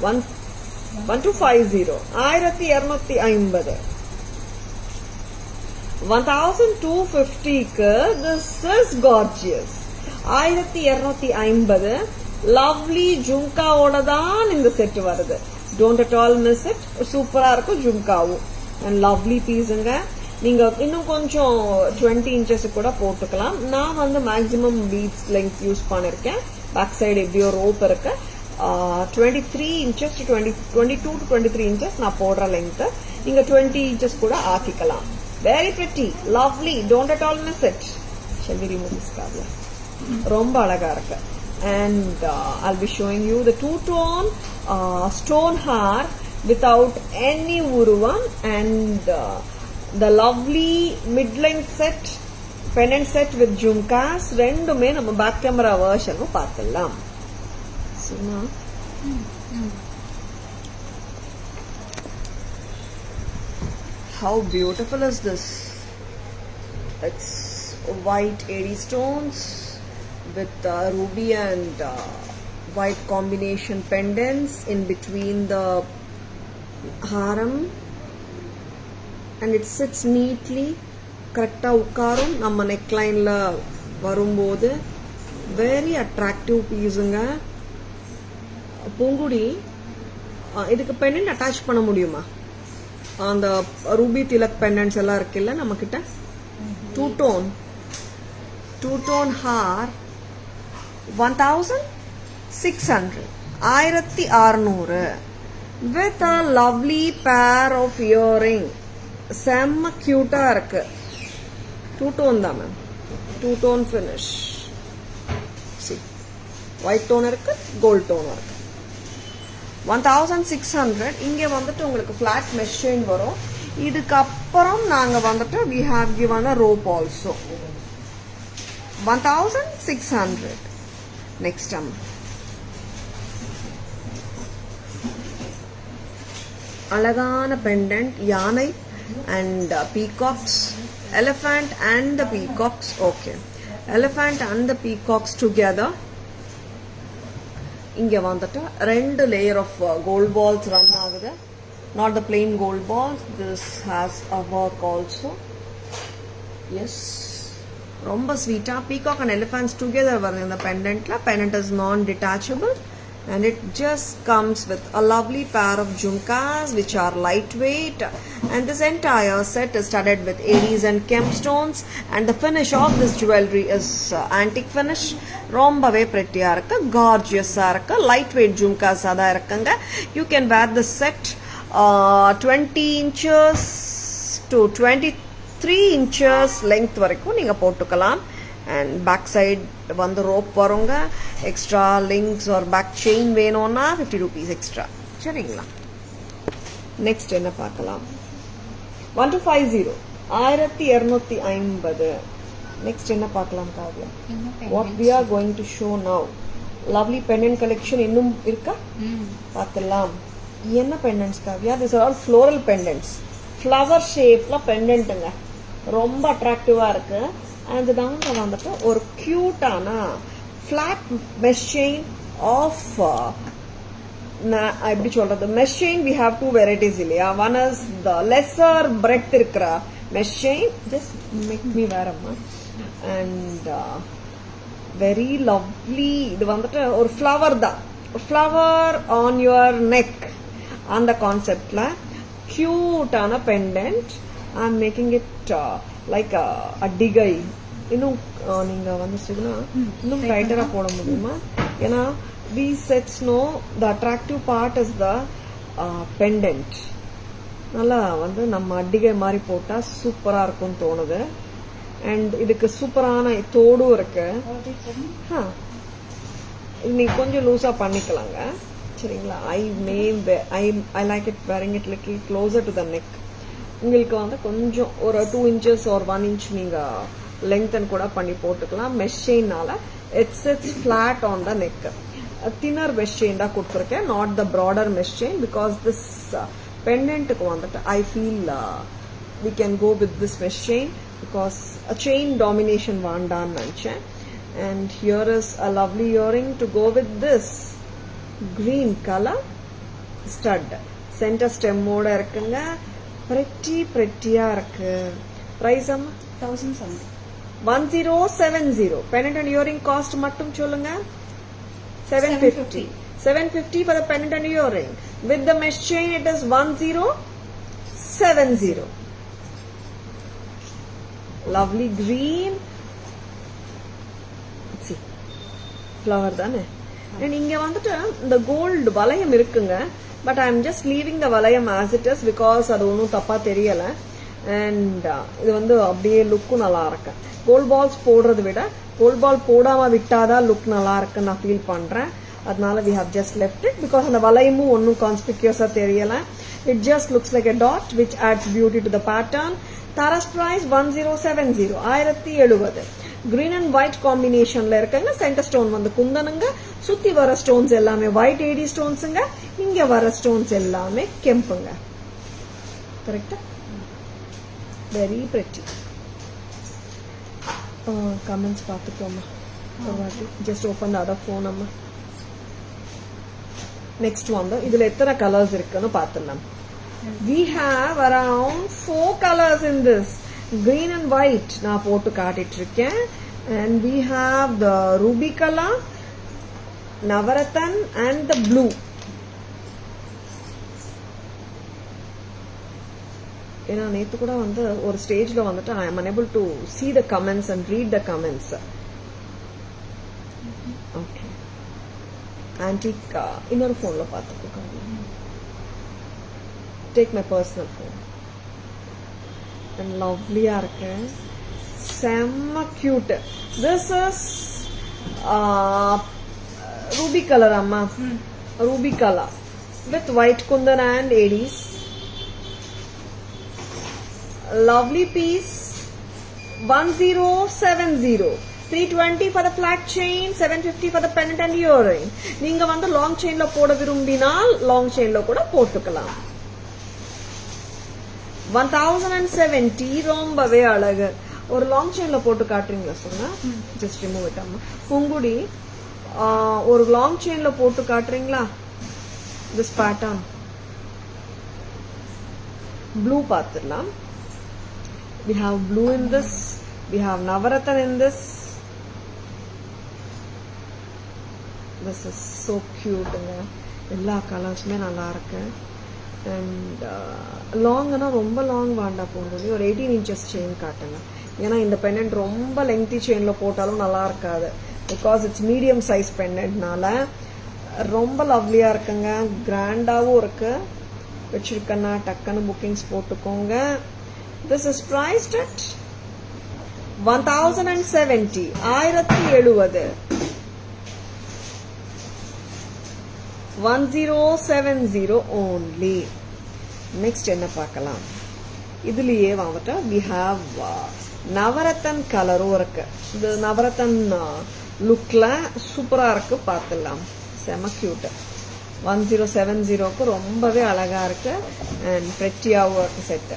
1250 1250 1250 ku this is gorgeous. 1250 lovely ஜும்காவோட தான் இந்த செட் வருது. Don't at all miss it. சூப்பரா இருக்கும் ஜும்காவும். And lovely பீஸுங்க. நீங்க இன்னும் கொஞ்சம் 20 இன்ச்சஸ் கூட போட்டுக்கலாம். நான் வந்து மேக்ஸிமம் பீட்ஸ் லெங்த் யூஸ் பண்ணிருக்கேன். பேக் சைடு எப்படியோ ரோப் இருக்கு. 23 இன்ச்சஸ் 22 to 23 இன்ச்சஸ் நான் போடுற லெங்த். நீங்க 20 இன்ச்சஸ் கூட ஆக்கிக்கலாம். Very pretty, lovely, don't at all miss it. Shall we remove this card? ரொம்ப அழகா இருக்கு. And I'll be showing you the two-tone stone har without any uruvam and the lovely mid-length set pendant set with jhumkas. Rendume நம்ம back camera version paathalam. So now how beautiful is this? It's white 80 stones with ruby and white combination pendants in between the haram, and it sits neatly. Correct ukkarum நம்ம neckline la varumbodhu very attractive piece-nga. Pongudi idukku pendant attach panna mudiyuma? அந்த ruby tilak pendants ella irukilla namakitta. two tone har 1600 1600 with a lovely pair of earring. செம்ம கியூட்டா இருக்கு. டூ டோன் தான் ma'am, two tone finish. See, white tone இருக்கு, கோல்ட் டோன் இருக்கு. 1600. இங்க வந்துட்டு உங்களுக்கு பிளாட் மெஷ் செயின் வரும். இதுக்கு அப்புறம் நாங்க வந்துட்டு we have given a rope also. 1600. Next time. Alagana pendant, yanai and peacocks, elephant and the peacocks. Okay, elephant and the peacocks together. Inge vandata rendu layer of gold balls run agudhu. Not the plain gold balls. This has a work also. Yes. ரொம்ப ஸ்வீட்டா பீகாக் அண்ட் எலிஃபண்ட்ஸ் டுகெதர் வருது இந்த பெண்டன்ட்ல. பெண்டன்ட் இஸ் நான் detachable and it just comes with a lovely pair of jhumkas which are lightweight, and this entire set is studded with Aries and gemstones, and the finish of this jewelry is antique finish. Rombave pretty irukku, gorgeous irukku, lightweight jhumkas ada irukanga. You can wear this set 20 inches to 23 inches length varaikku neenga potukalam. And back side வந்து rope வருங்க. எக்ஸ்ட்ரா லிங்க்ஸ் ஒரு பேக் செயின் வேணும்னா 50 rupees எக்ஸ்ட்ரா. சரிங்களா? நெக்ஸ்ட் என்ன பார்க்கலாம்? 1250 1250. நெக்ஸ்ட் என்ன பார்க்கலாம் Kavya? What we are going to show now. Lovely pendant collection இன்னும் இருக்கா? பார்க்கலாம். என்ன pendants Kavya? These are all floral pendants. Flower shapeல pendantங்க. ரொம்ப அட்ராக்டிவா இருக்கு. And downல வந்துட்டு ஒரு கியூட்டான flat mesh chain of எப்படி சொல்றது, mesh chain we have two varieties இல்லையா? One is the lesser breadth இருக்கிற mesh chain, just make me wear அம்மா, and very lovely. இது வந்துட்டு ஒரு flower தான், flower on your neck அந்த கான்செப்ட்ல கியூட்டான pendant. I'm making it like a digay. இன்னும் நீங்க வந்து சொன்னா இன்னும் டைட்டரா போட முடியுமா? ஏன்னா these sets know the attractive part is the pendant. நல்லா வந்து நம்ம அடிகை மாதிரி போட்டா சூப்பரா இருக்கும்னு தோணுது. அண்ட் இதுக்கு சூப்பரான தோடும் இருக்கு. நீ கொஞ்சம் லூஸா பண்ணிக்கலாங்க. சரிங்களா? I like it wearing it little closer to the neck. உங்களுக்கு வந்து கொஞ்சம் ஒரு 2 inches or 1 inch நீங்க lengthen கூட பண்ணி போட்டுக்கலாம். mesh chainனால it sits flat on the neck. thinner mesh chain தான் கொடுத்திருக்கேன், not the broader mesh chain, because this pendantக்கு வந்துட்டு I feel we can go with this mesh chain because a chain domination வேண்டான்னு நினைச்சேன். And here is a lovely earring to go with this green color stud. center stem ஓட இருக்குங்க. pretty-யா இருக்கு. price அம்மா 1070. pendant and earring cost மட்டும் சொல்லுங்க. 750. 750 for the pendant and earring. With the mesh chain it is 1070. Lovely green. See, flower தானே. and இங்க வந்துட்டு இந்த கோல்ட் வளையம் இருக்குங்க. but I am just leaving the valayam as it is because அது ஒன்றும் தப்பா தெரியல. and இது வந்து அப்படியே லுக்கும் நல்லா இருக்கு. கோல்ட் பால்ஸ் போடுறதை விட கோல்ட் பால் போடாம விட்டாதான் லுக் நல்லா இருக்குன்னு நான் ஃபீல் பண்றேன். அதனால we have just left it because அந்த வளையமும் ஒன்றும் கான்ஸ்பிக்யூஸா தெரியல. it just looks like a dot which adds beauty to the pattern. Tara's price 1070. 1070. green and white combinationல இருக்குங்க. சென்டர் ஸ்டோன் வந்து குந்தனுங்க. சுத்தி வர ஸ்டோன்ஸ் எல்லாமே white AD ஸ்டோன்ஸ்ங்க. இங்க வர ஸ்டோன்ஸ் எல்லாமே கெம்புங்க. கரெக்டா? Very pretty. கமெண்ட்ஸ் பார்த்துக்கோமா. Just open the other phone அம்மா. நெக்ஸ்ட் வந்து இதுல எத்தனை கலர்ஸ் இருக்குன்னு பார்த்துடலாம். we have around 4 colors in this. green and white நான் போட்டு காட்டிட்டு இருக்கேன். and we have the ruby color, Navarathan and the blue. ஏன்னா நேத்து கூட வந்து ஒரு ஸ்டேஜ்ல வந்துட்டு I am unable to see the comments and read the comments. okay. antique இன்னொரு போன்ல பார்த்துக்கோ. take my personal phone. and lovely-ஆ இருக்கு. செம்ம cute. this is ruby color அம்மா. ruby color with white kundan and ADs. lovely piece. 1070. 320 for the flat chain, 750 for the pendant and earring. நீங்க வந்து லாங் செயின்ல போட விரும்பினால் லாங் செயின்ல கூட போட்டுக்கலாம். 1070 ரொம்பவே அழகு. ஒரு லாங் செயின்ல போட்டு காட்டுறீங்களா சொன்னா? ஜஸ்ட் ரிமூவ் இட் அம்மா. பூங்குடி ஒரு லாங் செயின்ல போட்டு காட்டுறீங்களா? திஸ் பேட்டர்ன் ப்ளூ பார்த்துடலாம். we have blue in this, we have Navarathan in this. This is so க்யூட்டுங்க. எல்லா கலர்ஸுமே நல்லா இருக்கு. அண்ட் லாங்குனா ரொம்ப லாங் வேண்டாம் போகும்போது ஒரு 18 inches செயின் காட்டுங்க. ஏன்னா இந்த பெண்டன்ட் ரொம்ப லெங்தி செயினில் போட்டாலும் நல்லா இருக்காது. பிகாஸ் இட்ஸ் மீடியம் சைஸ் பெண்டன்ட்னால ரொம்ப லவ்லியாக இருக்குங்க. கிராண்டாகவும் இருக்கு. வச்சிருக்கேன்னா டக்குன்னு புக்கிங்ஸ் போட்டுக்கோங்க. This is priced at 1070. 1070. 1070 only. Next என்ன பார்க்கலாம்? இதுலயே வந்துட்டு we have நவரத்தன் கலரும் இருக்கு. இது நவரத்தன் லுக்ல சூப்பரா இருக்கு. பார்த்துடலாம். செம கியூட். 1070க்கு ரொம்பவே அழகா இருக்கு. அண்ட் பிரெட்டியாவும் இருக்கு set.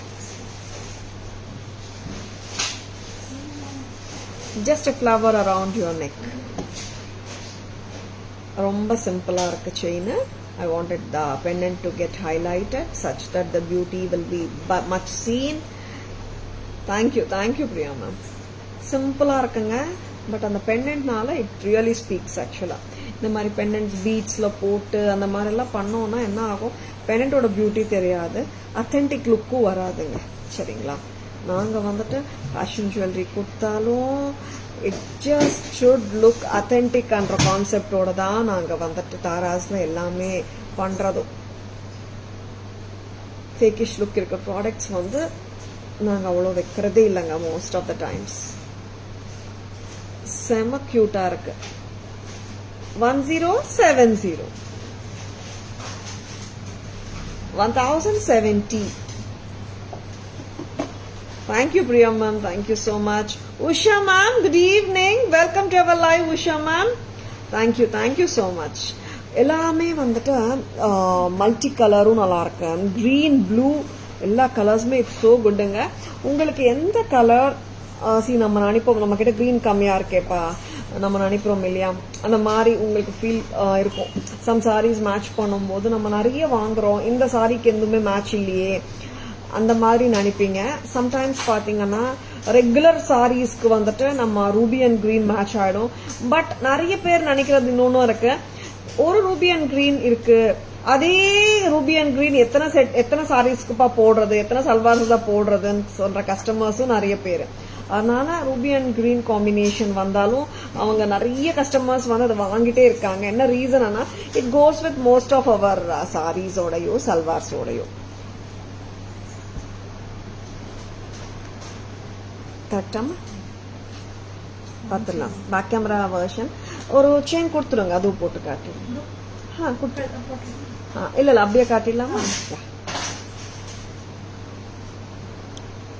Just a flower around your neck. ரொம்ப சிம்பிளா இருக்கு chain. I wanted the pendant to get highlighted such that the beauty will be much seen. Thank you Priya ma'am. சிம்பிளா இருக்குங்க. பட் அந்த பெண்டன்ட்னால இட் ரியலி ஸ்பீக்ஸ். ஆக்சுவலா இந்த மாதிரி பெண்டன்ட்ஸ் பீட்ஸ்ல போட்டு அந்த மாதிரி எல்லாம் பண்ணோம்னா என்ன ஆகும்? பெண்டன்ட்டோட பியூட்டி தெரியாது, அத்தென்டிக் லுக்கும் வராதுங்க. சரிங்களா? நாங்க வந்துட்டு ஃபேஷன் ஜுவல்லரி கொடுத்தாலும் it just should look authentic என்ற கான்செப்டோட தான் நாங்க வந்துட்டு தாராஸ்ல எல்லாமே பண்றதும். ஃபேக்கிஷ் லுக் இருக்க ப்ராடக்ட்ஸ் வந்து நாங்க அவ்வளோ வைக்கிறதே இல்லைங்க மோஸ்ட் ஆஃப் த டைம்ஸ். செம கியூட்டா இருக்கு. 1070. 1070. Thank you Priya ma'am. Thank you so much. Usha ma'am, good evening. Welcome to our live Usha ma'am. Thank you so much. எல்லாமே வந்துட்டு மல்டி கலரும் நல்லா இருக்கு. கிரீன் ப்ளூ எல்லா கலர்ஸுமே இட்ஸ் ஸோ குட்டுங்க. உங்களுக்கு எந்த கலர் நம்ம நினைப்போம், நம்ம கிட்ட கிரீன் கம்மியா இருக்கேப்பா நம்ம நினைப்போம் இல்லையா, அந்த மாதிரி உங்களுக்கு ஃபீல் இருக்கும். சம் சாரீஸ் மேட்ச் பண்ணும்போது நம்ம நிறைய வாங்குறோம், இந்த சாரிக்கு எதுவுமே மேட்ச் இல்லையே அந்த மாதிரி நினைப்பீங்க. சம்டைம்ஸ் பாத்தீங்கன்னா ரெகுலர் சாரீஸ்க்கு வந்துட்டு நம்ம ரூபி அண்ட் கிரீன் மேட்ச் ஆயிடும். பட் நிறைய பேர் நினைக்கிறது இன்னொன்னும் இருக்கு, ஒரு ரூபி அண்ட் கிரீன் இருக்கு, அதே ரூபி அண்ட் கிரீன் எத்தனை சாரீஸ்க்குப்பா போடுறது, எத்தனை சல்வார்ஸ் தான் போடுறதுன்னு சொல்ற கஸ்டமர்ஸும் நிறைய பேர். அதனால ரூபி அண்ட் கிரீன் காம்பினேஷன் வந்தாலும் அவங்க நிறைய கஸ்டமர்ஸ் வந்து அதை வாங்கிட்டே இருக்காங்க. என்ன ரீசன்னா it goes with most of our சாரீஸோடையோ சல்வார்ஸோடையோ. பார்த்துடலாம். பேக் கேமரா வெர்ஷன் ஒரு செயின் கொடுத்துருங்க, அதுவும் போட்டு காட்டு. இல்ல அப்படியே காட்டிடலாமா?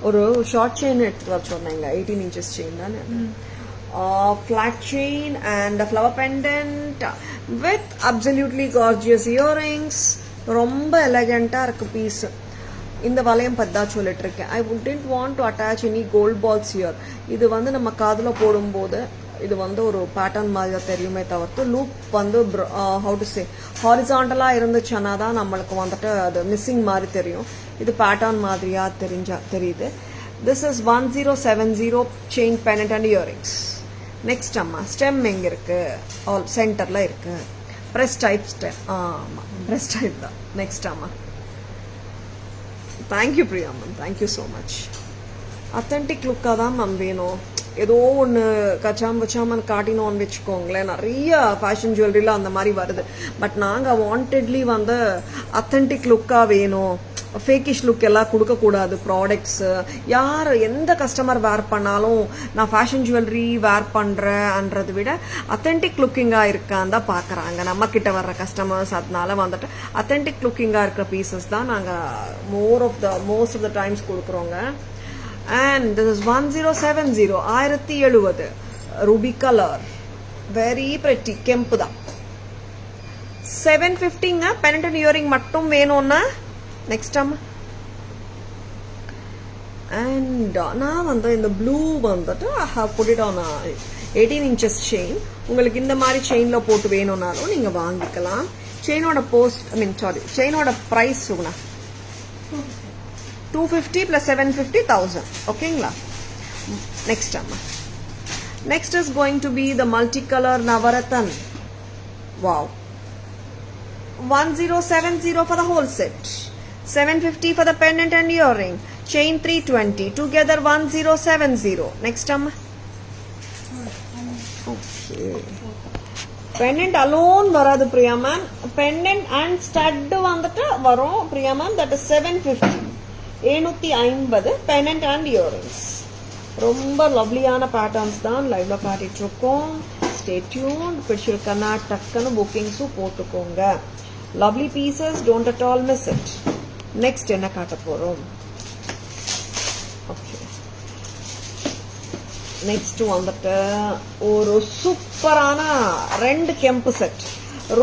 ஒரு ஷார்ட் செயின் எடுத்து வர சொன்னாங்க, 18 inches செயின் தானே. flat chain and a flower pendant with absolutely gorgeous earrings. ரொம்ப எலகண்டா இருக்கு பீஸ். இந்த வளையம் பத்தா சொல்லிட்டு இருக்கேன். I wouldn't want to attach any gold balls here. இது வந்து நம்ம காதுல போடும்போது இது வந்து ஒரு பேட்டர்ன் மாதிரி தெரியுமே தவிர்த்து லூப் வந்து ஹவு டு சே ஹாரிசாண்டலா இருந்துச்சுன்னா தான் நம்மளுக்கு வந்துட்டு அது மிஸ்ஸிங் மாதிரி தெரியும். இது பேட்டர்ன் மாதிரியா தெரியுது. This is 1070 chain pendant and earrings. Next அம்மா ஸ்டெம் எங்க இருக்கு? ஆல் சென்டர்ல இருக்கு. Press type stem. ஆமா பிரஸ் டைப் தான். நெக்ஸ்ட் அம்மா thank you Priya ma'am, thank you so much. Authentic லுக்காக தான் மேம் வேணும். ஏதோ ஒன்று கச்சாம காட்டினோன்னு வச்சுக்கோங்களேன், நிறைய ஃபேஷன் ஜுவல்லரியில் அந்த மாதிரி வருது. பட் நாங்கள் வாண்டட்லி வந்து அத்தன்டிக் லுக்காக வேணும், ஃபேக்கிஷ் லுக் எல்லாம் கொடுக்கக்கூடாது. ப்ராடக்ட்ஸ் யார் எந்த கஸ்டமர் வேர் பண்ணாலும் நான் ஃபேஷன் ஜுவல்லரி வேர் பண்ணுறேன்றதை விட அத்தன்டிக் லுக்கிங்காக இருக்கான்னு தான் பார்க்குறாங்க நம்ம கிட்ட வர்ற கஸ்டமர்ஸ். அதனால வந்துட்டு அத்தன்டிக் லுக்கிங்காக இருக்கிற பீசஸ் தான் நாங்கள் மோஸ்ட் ஆஃப் த டைம்ஸ் கொடுக்குறோங்க. And this is 1070. 1070 ruby color, very pretty. கெம்பு தான். 750ங்க pendant and earring மட்டும் வேணும்னா நெக்ஸ்ட் அம்மா. அண்ட் நான் வந்து இந்த ப்ளூ வந்துட்டு I have put it on 18 inches chain. உங்களுக்கு இந்த மாதிரி செயின்ல போட்டு வேணும்னாலும் நீங்க வாங்கிக்கலாம். செயினோட செயினோட பிரைஸ் சொன்னா 250 plus 750 1000. ஓகேங்களா? நெக்ஸ்ட் அம்மா. Next is going to be the multi colour Navratan. Wow. 1070 for the whole set. 750 for the pendant and earring. Chain 320. Together 1070. Next time. Okay. Pendant alone varadu Priya ma'am. Pendant and stud vandata varum Priya ma'am. That is 750. 750 pendant and earrings. ரொம்ப லவ்லியான பேட்டர்ன்ஸ் தான் லைவ்ல காட்டிட்டு இருக்கோம். Stay tune. பிடிச்சிருக்கனா டக்குன்னு புக்கிங்ஸும் போட்டுக்கோங்க. Lovely pieces, don't at all miss it. Next என்ன காட்ட போறோம்? ஓகே, நெக்ஸ்ட் வந்துட்டு ஒரு சூப்பரான 2 கெம்பு செட்.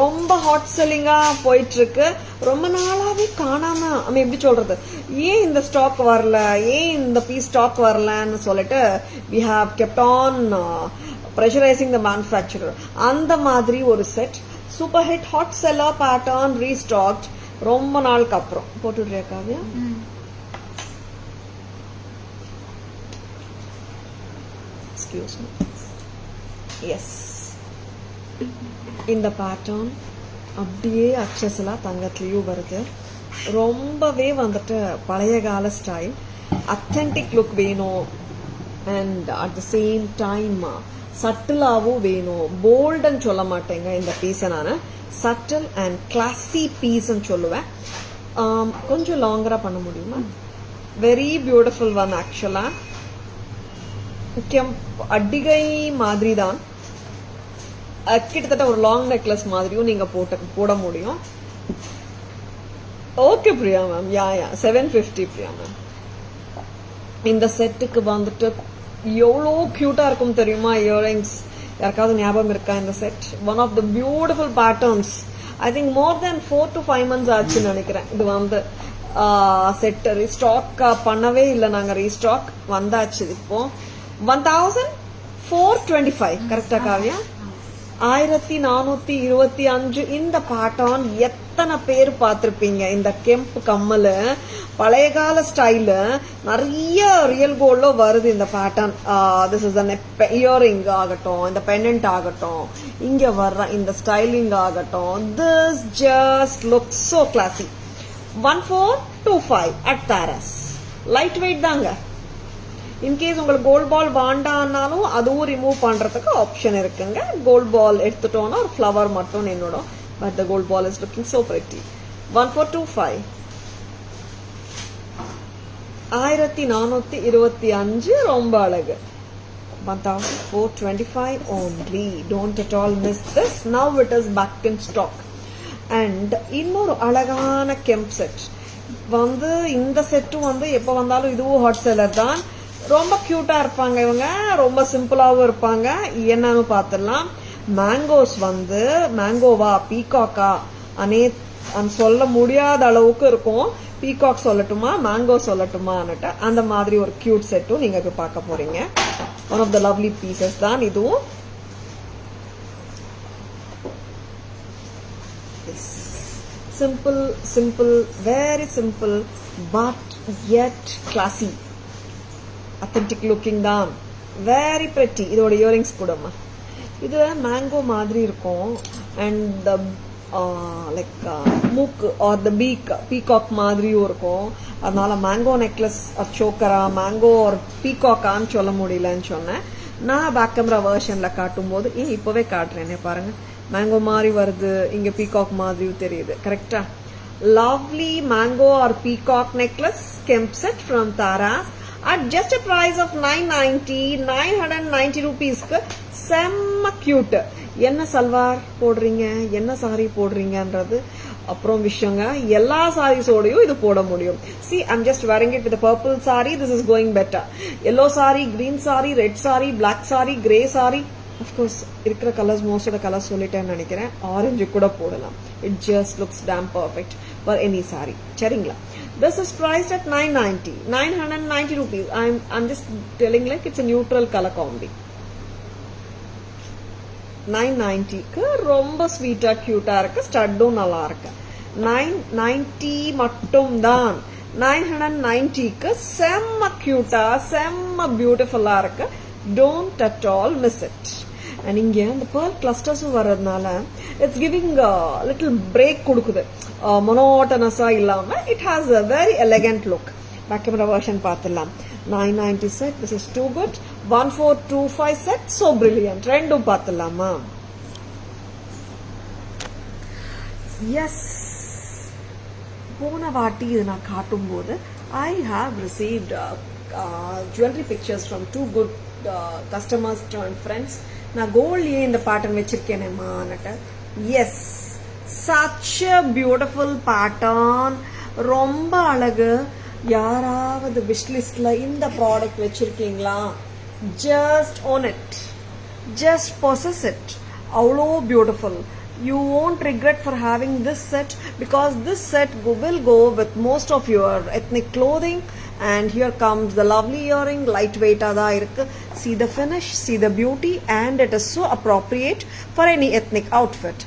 ரொம்ப ஹாட் செல்லிங்கா போயிட்டு இருக்கு. ரொம்ப நாளாவே காணாம எப்படி சொல்றது, ஏன் இந்த ஸ்டாக் வரல, ஏன் இந்த பீஸ் ஸ்டாக் வரலன்னு சொல்லிட்டு we have kept on pressurizing the manufacturer. அந்த மாதிரி ஒரு set super hit hot seller pattern restocked ரொம்ப நாளுக்கு அப்புறம். போட்டுடுறியா காவியா? Excuse me. எஸ், இந்த பேட்டர்ன் அப்படியே அக்சஸ்லா தங்கத்துலயும் வருது. ரொம்பவே வந்துட்டு பழைய கால ஸ்டைல், அத்தன்டிக் லுக் வேணும் and at the same time சட்டிலாவும் வேணும். போல்டுன்னு சொல்ல மாட்டேங்க இந்த பீஸை, நான் சட்டில் அண்ட் கிளாசி பீஸ்ன்னு சொல்லுவேன். கொஞ்சம் லாங்கரா பண்ண முடியுமா? Very beautiful one. ஆக்சுவலா அடிகை மாதிரி தான், கிட்டத்தட்ட ஒரு லாங் நெக்லஸ் மாதிரியும் நீங்க போட முடியும். ஓகே பிரியா மேம், யா 750 பிரியா மேம். இந்த செட்டுக்கு வந்துட்டு எவ்வளோ கியூட்டா இருக்கும் தெரியுமா இயரிங்ஸ்? யாருக்காவது ஞாபகம் இருக்கா இந்த set? One of the beautiful patterns. I think more than 4 to 5 months ஆச்சுன்னு நினைக்கிறேன். இது வந்து செட் ரீஸ்டாக் பண்ணவே இல்லை, நாங்க ரீஸ்டாக் வந்தாச்சு. இப்போ 1425 கரெக்டா காவியா? 1425. இந்த பேட்டர்ன் எத்தனை பேர் பார்த்திருப்பீங்க? இந்த கெம்ப் கம்மல் பழைய கால ஸ்டைலு, நிறைய ரியல் கோல்ட்ல வருது இந்த பேட்டர்ன். திஸ் இஸ் இயரிங் ஆகட்டும், இந்த பெண்டன்ட் ஆகட்டும், இங்க வர்ற இந்த ஸ்டைலிங் ஆகட்டும், this just look so classy. 1425 at Taras. Light weight தாங்க. இன்கேஸ் உங்களுக்கு கோல்ட் பால் வாண்டானாலும் அதுவும் ரிமூவ் பண்றதுக்கு ஆப்ஷன் இருக்குங்க. கோல்ட் பால் எடுத்துட்டோம்னா ஒரு ஃப்ளவர் மட்டும் என்னோட, but the gold ball is looking so pretty. 1425. 1425 ரொம்ப அழகு. 1425 only. Don't at all miss this. Now it is back in stock. And இன்னொரு அழகான கெம்ப் செட் வந்து, இந்த செட்டும் வந்து எப்ப வந்தாலும் இதுவும் ஹாட் செல்லர் தான். ரொம்ப கியூட்டா இருப்பாங்க இவங்க, ரொம்ப சிம்பிளாவும் இருப்பாங்க. என்னன்னு பாத்துடலாம். மேங்கோஸ் வந்து மேங்கோவா பீகாக்கா சொல்ல முடியாத அளவுக்கு இருக்கும். பீகாக் சொல்லட்டுமா மேங்கோ சொல்லட்டுமான்னுட்டு அந்த மாதிரி ஒரு கியூட் செட்டும் நீங்க இப்ப பார்க்க போறீங்க. One of the lovely pieces தான் இதுவும். Simple very simple but yet classy. Authentic looking தான். Very pretty. இதோட இயரிங்ஸ் கூடமா இது மேங்கோ மாதிரி இருக்கும். அண்ட் லைக் மூக்கு ஆர் த பீகாக் மாதிரியும் இருக்கும். அதனால மேங்கோ நெக்லஸ் சோக்கரா மேங்கோ ஒரு பீகாக்கான்னு சொல்ல முடியலன்னு சொன்னேன். நான் பேக் கேமரா வெர்ஷன்ல காட்டும் போது இப்பவே காட்டுறேனே பாருங்க, மேங்கோ மாதிரி வருது, இங்க பீகாக் மாதிரியும் தெரியுது. கரெக்டா? Lovely mango or peacock necklace kemp set from Taras at just a price of 990 rupeesக்கு செம்ம கியூட். என்ன சல்வார் போடுறீங்க, என்ன சாரி போடுறீங்கன்றது அப்புறம் விஷயங்க. எல்லா சாரீஸோடையும் இது போட முடியும். See, I'm just wearing it with a purple saree. This is going better. Yellow saree, green saree, red saree, black saree, grey saree. Of course, இருக்கிற colours most of the colours சொல்லிட்டேன்னு நினைக்கிறேன். ஆரஞ்சு கூட போடலாம். It just looks damn perfect for any saree. சரிங்களா? This is priced at 990 rupees. I'm just telling like it's a neutral color combi. 990க்கு ரொம்ப ஸ்வீட்டா கியூட்டா இருக்கு. ஸ்டட்டும் நல்லா இருக்கு. 990 மட்டும் தான். 990க்கு செம்ம கியூட்டா செம்ம பியூட்டிஃபுல்லா இருக்கு. Don't at all miss it. And இங்கே இந்த பேர்ல் கிளஸ்டர்ஸும் வர்றதுனால இட்ஸ் கிவிங் லிட்டில் பிரேக் கொடுக்குது, மொனோட்டனஸாக இல்லாமல் it has a very elegant look. Back camera version பார்த்துடலாம். 990 set, this is too good. 1425 set, so brilliant. ரெண்டும் பார்த்துடலாமா? எஸ், போன வாட்டி இது நான் காட்டும்போது I have received jewellery pictures from two good customers and friends. நான் கோல்ட்லயே இந்த பேட்டர்ன் வச்சிருக்கேனேமான்னுட்டு. Yes, such a beautiful pattern, ரொம்ப அழகு. யாராவது விஷ்லிஸ்ட்ல இந்த ப்ராடக்ட் வச்சிருக்கீங்களா? Just own it, just possess it. அவ்வளோ beautiful. You won't regret for having this set, because this set will go with most of your ethnic clothing. And here comes the lovely earring, lightweight ada irukku. See the finish, see the beauty, and it is so appropriate for any ethnic outfit.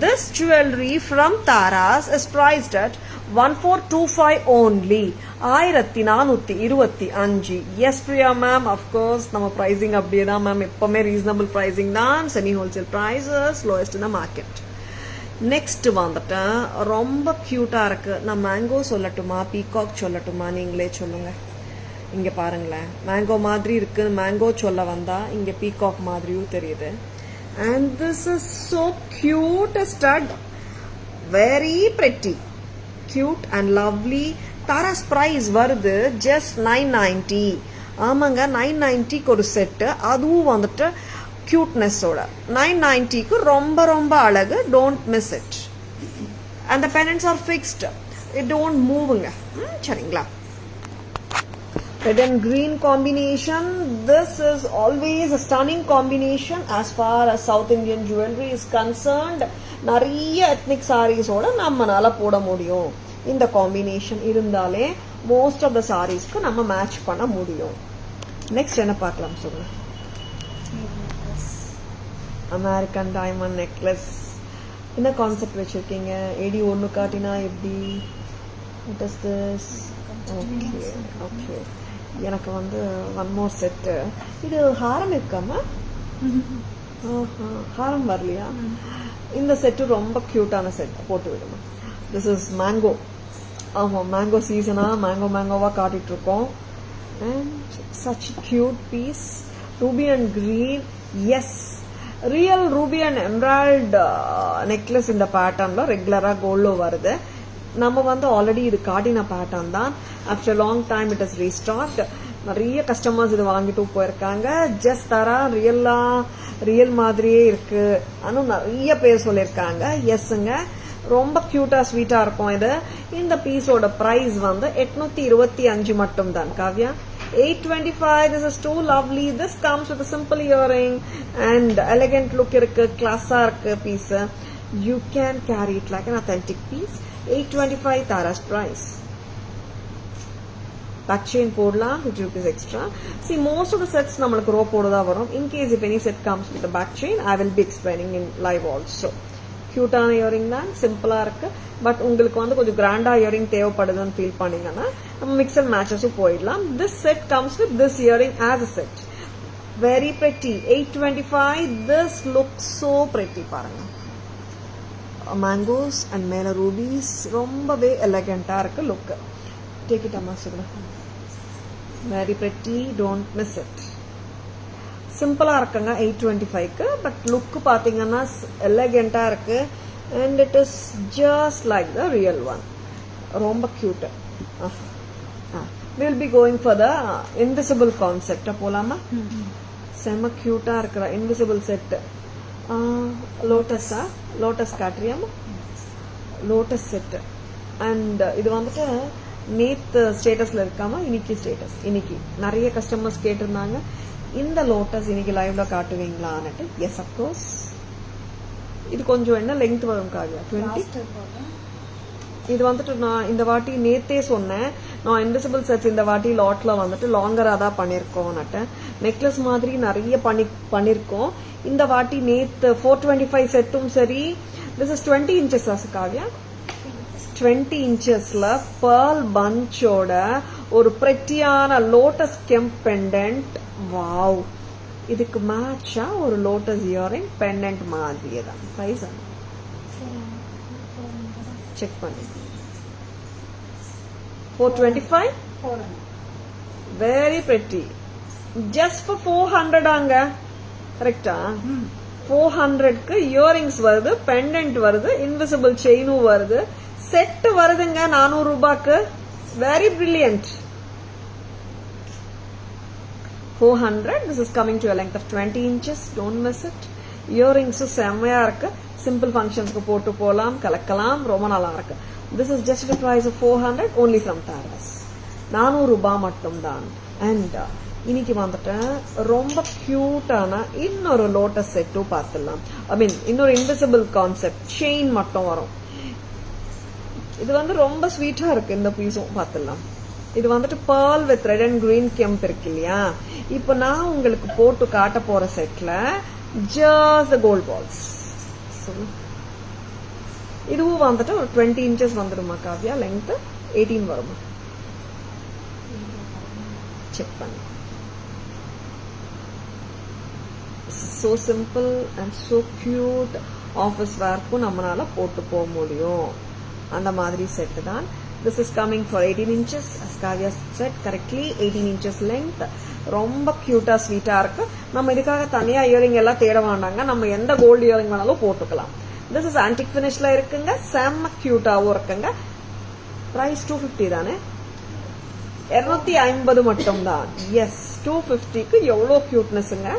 This jewelry from Taras is priced at 1425 only. 1425. Yes Priya ma'am, of course நம்ம pricing அப்படியே தான் ma'am, எப்பவுமே reasonable pricing தான், semi wholesale prices, lowest in the market. Next வந்துட்டு ரொம்ப க்யூட்டா இருக்கு. நான் மேங்கோ சொல்லட்டுமா, பீகாக் சொல்லட்டுமா, நீங்களே சொல்லுங்க. இங்க பாருங்களேன், மேங்கோ மாதிரி இருக்கு. மேங்கோ சொல்ல வந்தா இங்க பீகாக் மாதிரியும் தெரியுது. And this is so cute stud, very pretty, cute and lovely. Tara's price வருது ஜஸ்ட் 990. ஆமாங்க, 990க்கு ஒரு செட்டு, அதுவும் வந்துட்டு கியூட்னஸோட. 990க்கு ரொம்ப ரொம்ப அழகு. Don't miss it. And the pendants are fixed, it don't மூவுங்க. சரிங்களா? Red and green combination. This is always a stunning combination as far as South Indian jewelry is concerned. நிறைய ethnic sarees ஓட நம்மனால போட முடியும். இந்த காம்பினேஷன் இருந்தாலே most of the sareesக்கு நம்ம மேட்ச் பண்ண முடியும். நெக்ஸ்ட் என்ன பார்க்கலாம் சொல்லுங்க? American diamond necklace. என்ன கான்செப்ட் வச்சிருக்கீங்க? ஏடி ஒன்று காட்டினா எப்படி? What is this? Okay okay, எனக்கு வந்து ஒன் மோர் செட்டு. இது ஹாரம் இருக்காமா? ஹாரம் வரலையா? இந்த செட்டு ரொம்ப கியூட்டான செட், போட்டு விடுமா. This is mango. ஆமாம், மேங்கோ சீசனா மேங்கோவா காட்டிட்டு இருக்கோம். And such cute piece. Ruby and green. Yes, real ruby and emerald necklace இந்த பேட்டர்ன்ல ரெகுலரா கோல்ட்ல வருது. நம்ம வந்து ஆல்ரெடி இது காட்டின பேட்டர்ன் தான். After long time it is restart. நிறைய கஸ்டமர்ஸ் இது வாங்கிட்டு போயிருக்காங்க. ஜஸ்ட் தரா ரியல் மாதிரியே இருக்கு ஆனா நிறைய பேர் சொல்லியிருக்காங்க. எஸ்ங்க, ரொம்ப கியூட்டா ஸ்வீட்டா இருக்கும் இது. இந்த பீஸோட பிரைஸ் வந்து 825 மட்டும் தான். Kavya, 825. This is too lovely. This comes with a simple earring and elegant look irukku, classa irukku piece. You can carry it like an authentic piece. 825 Tara's price. Back chain போடலாம், 50 rupees extra. See, most of the sets நம்மளுக்கு rope ஓட தான் வரும். In case if any set comes with a back chain, I will be explaining in live also. கியூட்டான இயரிங் தான், சிம்பிளா இருக்கு. பட் உங்களுக்கு வந்து கொஞ்சம் கிராண்டா இயரிங் தேவைப்படுதுன்னு ஃபீல் பண்ணீங்கன்னா நம்ம மிக்ஸ் அண்ட் மேட்சஸும் போயிடலாம். This set comes with this earring as a set. Very pretty. 825. This look so pretty. பாருங்க, மேங்கோஸ் அண்ட் மேல ரூபீஸ், ரொம்பவே எலகண்டா இருக்கு லுக். டேக் இட் அம்மா சொல்லுங்க. Very pretty, don't miss it. சிம்பிளா இருக்குங்க 825க்கு. பட் லுக் பாத்தீங்கன்னா எலகண்டா இருக்கு. And it is just like the real one. ரொம்ப cute. Will be going for the invisible concept. போலாமா? செம்ம கியூட்டா இருக்கிற இன்விசிபிள் செட். லோட்டஸா? லோட்டஸ் காட்டுறியாமா? Lotus set. அண்ட் இது வந்துட்டு நேத்து ஸ்டேட்டஸ்ல இருக்காம இன்னைக்கு ஸ்டேட்டஸ். இன்னைக்கு நிறைய கஸ்டமர்ஸ் கேட்டிருந்தாங்க இந்த லோட்டஸ் இன்னைக்கு லைவ்ல காட்டுவீங்களான்னுட்டு. S, of course. இது கொஞ்சம் என்ன லெங்த் வரும் காவியா? 20. இது வந்துட்டு நான் இந்த வாட்டி நேத்தே சொன்னேன், நான் இன்விசிபிள் செட்ஸ் இந்த வாட்டி லாட்ல வந்துட்டு லாங்கரா தான் பண்ணிருக்கோம்னுட்டு. நெக்லஸ் மாதிரி நிறைய பண்ணிருக்கோம். இந்த வாட்டி நேத்து 425 செட்டும் சரி. This is 20 inches Kavya. 20 inchesல pearl bunchோட ஒரு பிரெட்டியான லோட்டஸ் கெம்ப் பெண்டன்ட். வாவ், இதுக்கு மேட்சா ஒரு லோட்டஸ் இயரிங் பெண்டன்ட் மாதிரியே தான். பிரைஸ் செக் பண்ணி 425. Very pretty. ஜஸ்ட் ஃபார் 400 ஆங்க. கரெக்டா? 400க்கு இயரிங்ஸ் வருது, பெண்டன்ட் வருது, இன்விசிபிள் செயினும் வருது, செட் வருதுங்க 400 ரூபாய்க்கு. Very brilliant. 400. This is coming to a length of 20 inches. Don't miss it. Earrings செம்மையா இருக்கு. சிம்பிள் ஃபங்க்ஷன்ஸ்க்கு போட்டு போலாம், கலக்கலாம், ரொம்ப நல்லா இருக்கு. This is just the price of 400 only from Taras. 400 ரூபாய் மட்டும் தான். அண்ட் இன்னைக்கு வந்துட்டு ரொம்ப கியூட்டான இன்னொரு லோட்டஸ் செட்டும் பார்த்துடலாம். ஐ மீன் இன்னொரு இன்விசிபிள் கான்செப்ட் செயின் மட்டும் வரும். இது வந்து ரொம்ப ஸ்வீட்டா இருக்கு. இந்த பீஸும் பார்த்துடலாம். இது வந்துட்டு pearl with red and green kemp இருக்கு இல்லையா? இப்போ நான் உங்களுக்கு போட்டு காட்ட போற செட்ல just the gold balls. இதுவும் வந்துட்டு ஒரு 20 inches வந்துடுமா காவ்யா? லெங்த் 18 வருமா? செக் பண்ணு. so simple and so cute. Office வேர்க்கும் நம்மளால போட்டு போக முடியும். அந்த மாதிரி செட் தான். This is coming for 18 inches. As Kavya said correctly, 18 inches length. ரொம்ப கியூட்டா ஸ்வீட்டா இருக்கு. நம்ம இதுக்காக தனியா இயரிங் எல்லாம் தேட வேண்டாங்க. நம்ம எந்த கோல்டு இயரிங் வேணாலும் போட்டுக்கலாம். This is antique finishல இருக்குங்க. செம்ம கியூட்டாவும் இருக்குங்க. பிரைஸ் 250 தானே? 250 மட்டும் தான். எஸ், 250க்கு எவ்வளோ கியூட்னஸ்ங்க.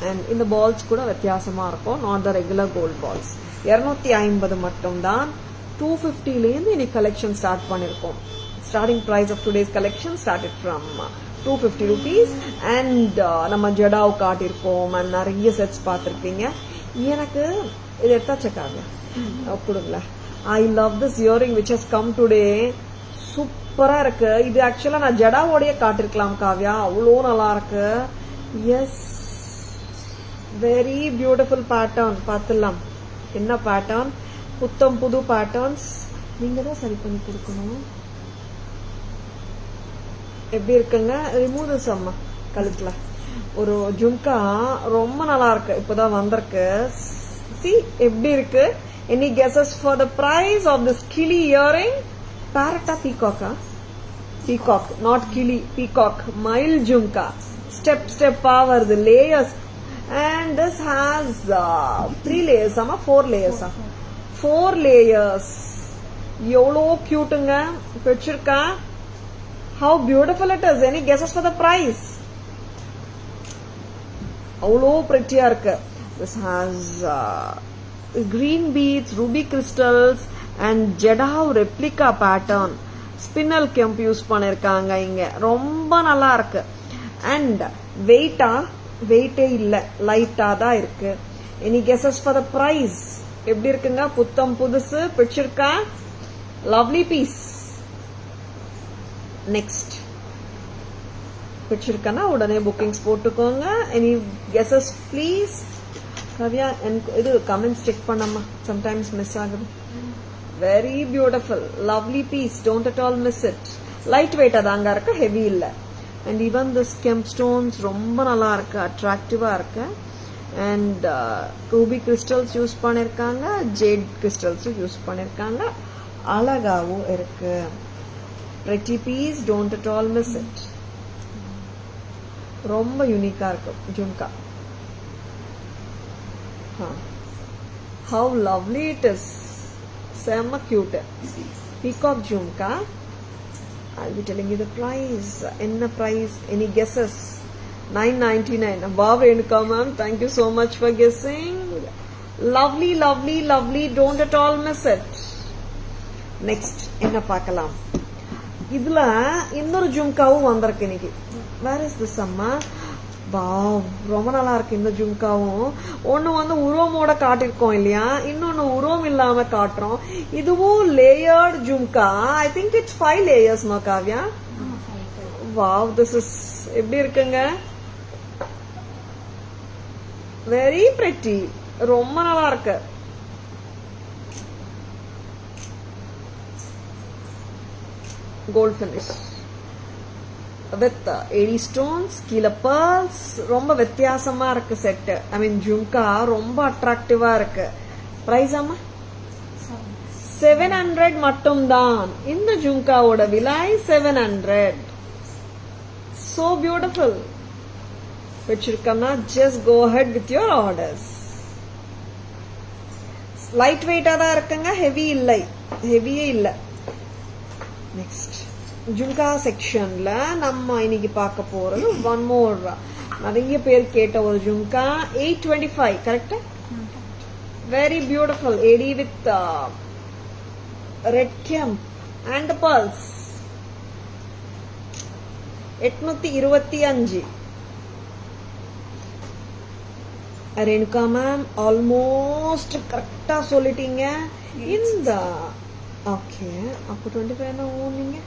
அண்ட் இந்த பால்ஸ் கூட வித்தியாசமா இருக்கும். Not the regular gold balls. 250 மட்டும் தான். 250லேருந்து இன்னைக்கு கலெக்ஷன் ஸ்டார்ட் பண்ணிருக்கோம். Starting price of today's collection started from 250 rupees. And நம்ம ஜடாவ் காட்டிருக்கோம். அண்ட் நிறைய செட்ஸ் பார்த்துருப்பீங்க. எனக்கு இது எடுத்தாச்சக்காங்க கொடுங்களா. I love this earring which has come today. சூப்பரா இருக்கு. இது ஆக்சுவலா நான் ஜடாவோடைய காட்டிருக்கலாம் காவ்யா. அவ்வளோ நல்லா இருக்கு. Yes, very beautiful pattern. பார்த்துடலாம் என்ன பேட்டர்ன். புத்தம் புது பேட்டர்ன்ஸ். நீங்க தான் சரி பண்ணி கொடுக்கணும். எப்படி இருக்குங்க? ரிமூவ் திஸ் அம்மா. கழுத்துல ஒரு ஜும்கா ரொம்ப நல்லா இருக்கு. இப்பதான் வந்திருக்கு. சி எப்படி இருக்கு? Any guesses for the price of this கிளி இயரிங்? பேரட்டா பீகாக்கா? பீகாக், நாட் கிளி, பீகாக். மைல் ஜும்கா. ஸ்டெப்பா வருது. Layers. And this has 3 layers, 4 layers. 4 layers. எவ்வளோ கியூட்டுங்க. பிடிச்சிருக்கா? How beautiful it is. Any guesses for the price? அவ்வளோ பிரிட்டியா இருக்கு. This has green beads, ruby crystals and Jadav replica pattern. Spinel kemp use பண்ணிருக்காங்க இங்க. ரொம்ப நல்லா இருக்கு. And வெயிட்டே இல்ல, லைட்டா தான் இருக்கு. Any guesses for the price? எப்படி இருக்குங்க? புத்தம் புதுசு. பிடிச்சிருக்கா? Lovely piece. நெக்ஸ்ட் பிடிச்சிருக்கா? உடனே புக்கிங்ஸ் போட்டுக்கோங்க. Any guesses please? கவ்யா இது கமெண்ட்ஸ் செக் பண்ணம்மா. சம்டைம்ஸ் மிஸ் ஆகுது. Very beautiful lovely piece. Don't at all miss it. Light வெயிட்டா தாங்க இருக்கு, ஹெவி இல்ல. And even the kemp stones ரொம்ப நல்லா இருக்கு, அட்ராக்டிவா இருக்கு. அண்ட் ரூபி கிறிஸ்டல்ஸ் யூஸ் பண்ணிருக்காங்க, ஜேட் கிறிஸ்டல்ஸும் யூஸ் பண்ணிருக்காங்க. அழகாவும் இருக்கு. Pretty piece. Don't at all miss it. ரொம்ப யூனிக்கா இருக்கு jhumka. How lovely it is. செம்ம cute. Peacock jhumka. I'll be telling you the price. Enna price? Any guesses? 999. Wow, Renuka ma'am, thank you so much for guessing. Lovely, lovely, lovely. Don't at all miss it. Next, enna paakalam. இதுல இன்னொரு ஜும்காவும் வந்திருக்கு இன்னைக்கு. Where is this அம்மா? வாவ், ரொம்ப நல்லா இருக்கு இந்த ஜும்காவும். ஒன்னு வந்து உருவமோட காட்டிருக்கோம் இல்லையா, இன்னொன்னு உருவம் இல்லாம காட்டுறோம். இதுவும் layered jhumka. I think it's 5 layers மா காவ்யா. வாவ், திஸ் இஸ் எப்படி இருக்குங்க? Very pretty. ரொம்ப நல்லா இருக்கு. Gold finish. வித் 80 ஸ்டோன்ஸ், கீழே pearls. ரொம்ப வித்தியாசமா இருக்கு செட். ஐ மீன் ஜும்கா ரொம்ப அட்ராக்டிவா இருக்கு. பிரைஸ் அம்மா 700 மட்டும்தான். இந்த ஜும்காவோட விலை 700. So beautiful. வச்சிருக்கோம்னா just go ahead with your orders. Light வெயிட்டா தான் இருக்குங்க, ஹெவி இல்லை, ஹெவியே இல்லை. நெக்ஸ்ட் ஜும்கா செக்ஷன்ல நம்ம இன்னைக்கு பார்க்க போறது ஒன் மோர், நிறைய பேர் கேட்ட ஒரு ஜும்கா 825. கரெக்டா? Very beautiful. AD with red kemp and pearls. 825. Renuka ma'am almost கரெக்டா சொல்லிட்டீங்க. இந்த ஓகே, அப்போ 25 ஓடுனீங்க.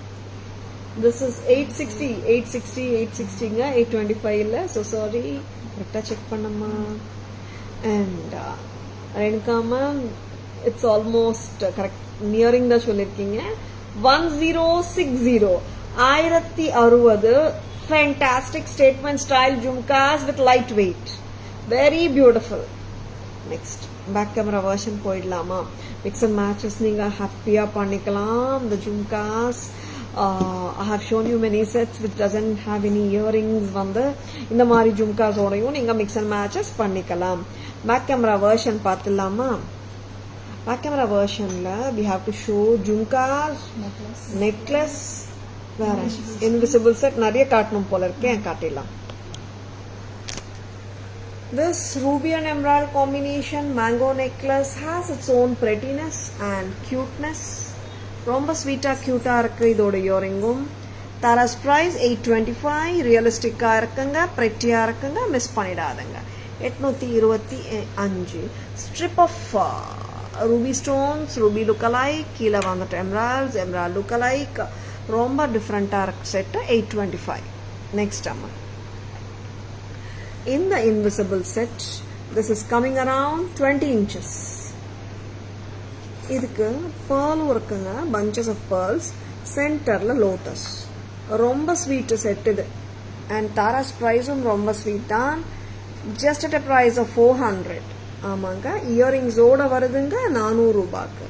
திஸ் இஸ் 860 860 860ங்க, 825 இல்ல. ஸோ சாரி, கரெக்டா செக் பண்ணம்மா. And Renuka ma'am it's almost correct, nearing தான் சொல்லியிருக்கீங்க. 1060 1060. Fantastic statement style jhumkas with light weight. Very beautiful. Next back camera version போயிடலாமா? Mix and matches நீங்க ஹாப்பியா பண்ணிக்கலாம். The jhumkas I have shown you many sets which doesn't have any earrings. வந்து இந்த மாதிரி jhumkas ஓடையும் நீங்க mix and matches பண்ணிக்கலாம். Back camera version பார்த்துலாமா? Back camera versionல we have to show jhumkas, necklace, வேற invisible set நிறைய காட்டணும் போல இருக்கேன், காட்டிடலாம். This ruby and emerald combination mango necklace has its own prettiness and cuteness. ரொம்ப ஸ்வீட்டா கியூட்டா இருக்கு இதோட இயரிங்கும். தாராஸ் பிரைஸ் 825. ரியலிஸ்டிக்கா இருக்குங்க, பிரெட்டியா இருக்குங்க, மிஸ் பண்ணிடாதுங்க. 825. Strip of ruby stones, ruby lookalike, கீழே வந்துட்டு emeralds, emerald lookalike. ரொம்ப டிஃப்ரெண்டா இருக்கு செட். 825. நெக்ஸ்ட் அம்மா in the invisible set, this is coming around 20 inches. இதுக்கு pearl இருக்குங்க, bunches of pearls, சென்டர்ல lotus. ரொம்ப ஸ்வீட் செட் இது. and தாராஸ் பிரைஸும் ரொம்ப ஸ்வீட் தான். just at a price of 400. ஆமாங்க, இயரிங்ஸ் ஓட வருதுங்க 400 ரூபாய்க்கு.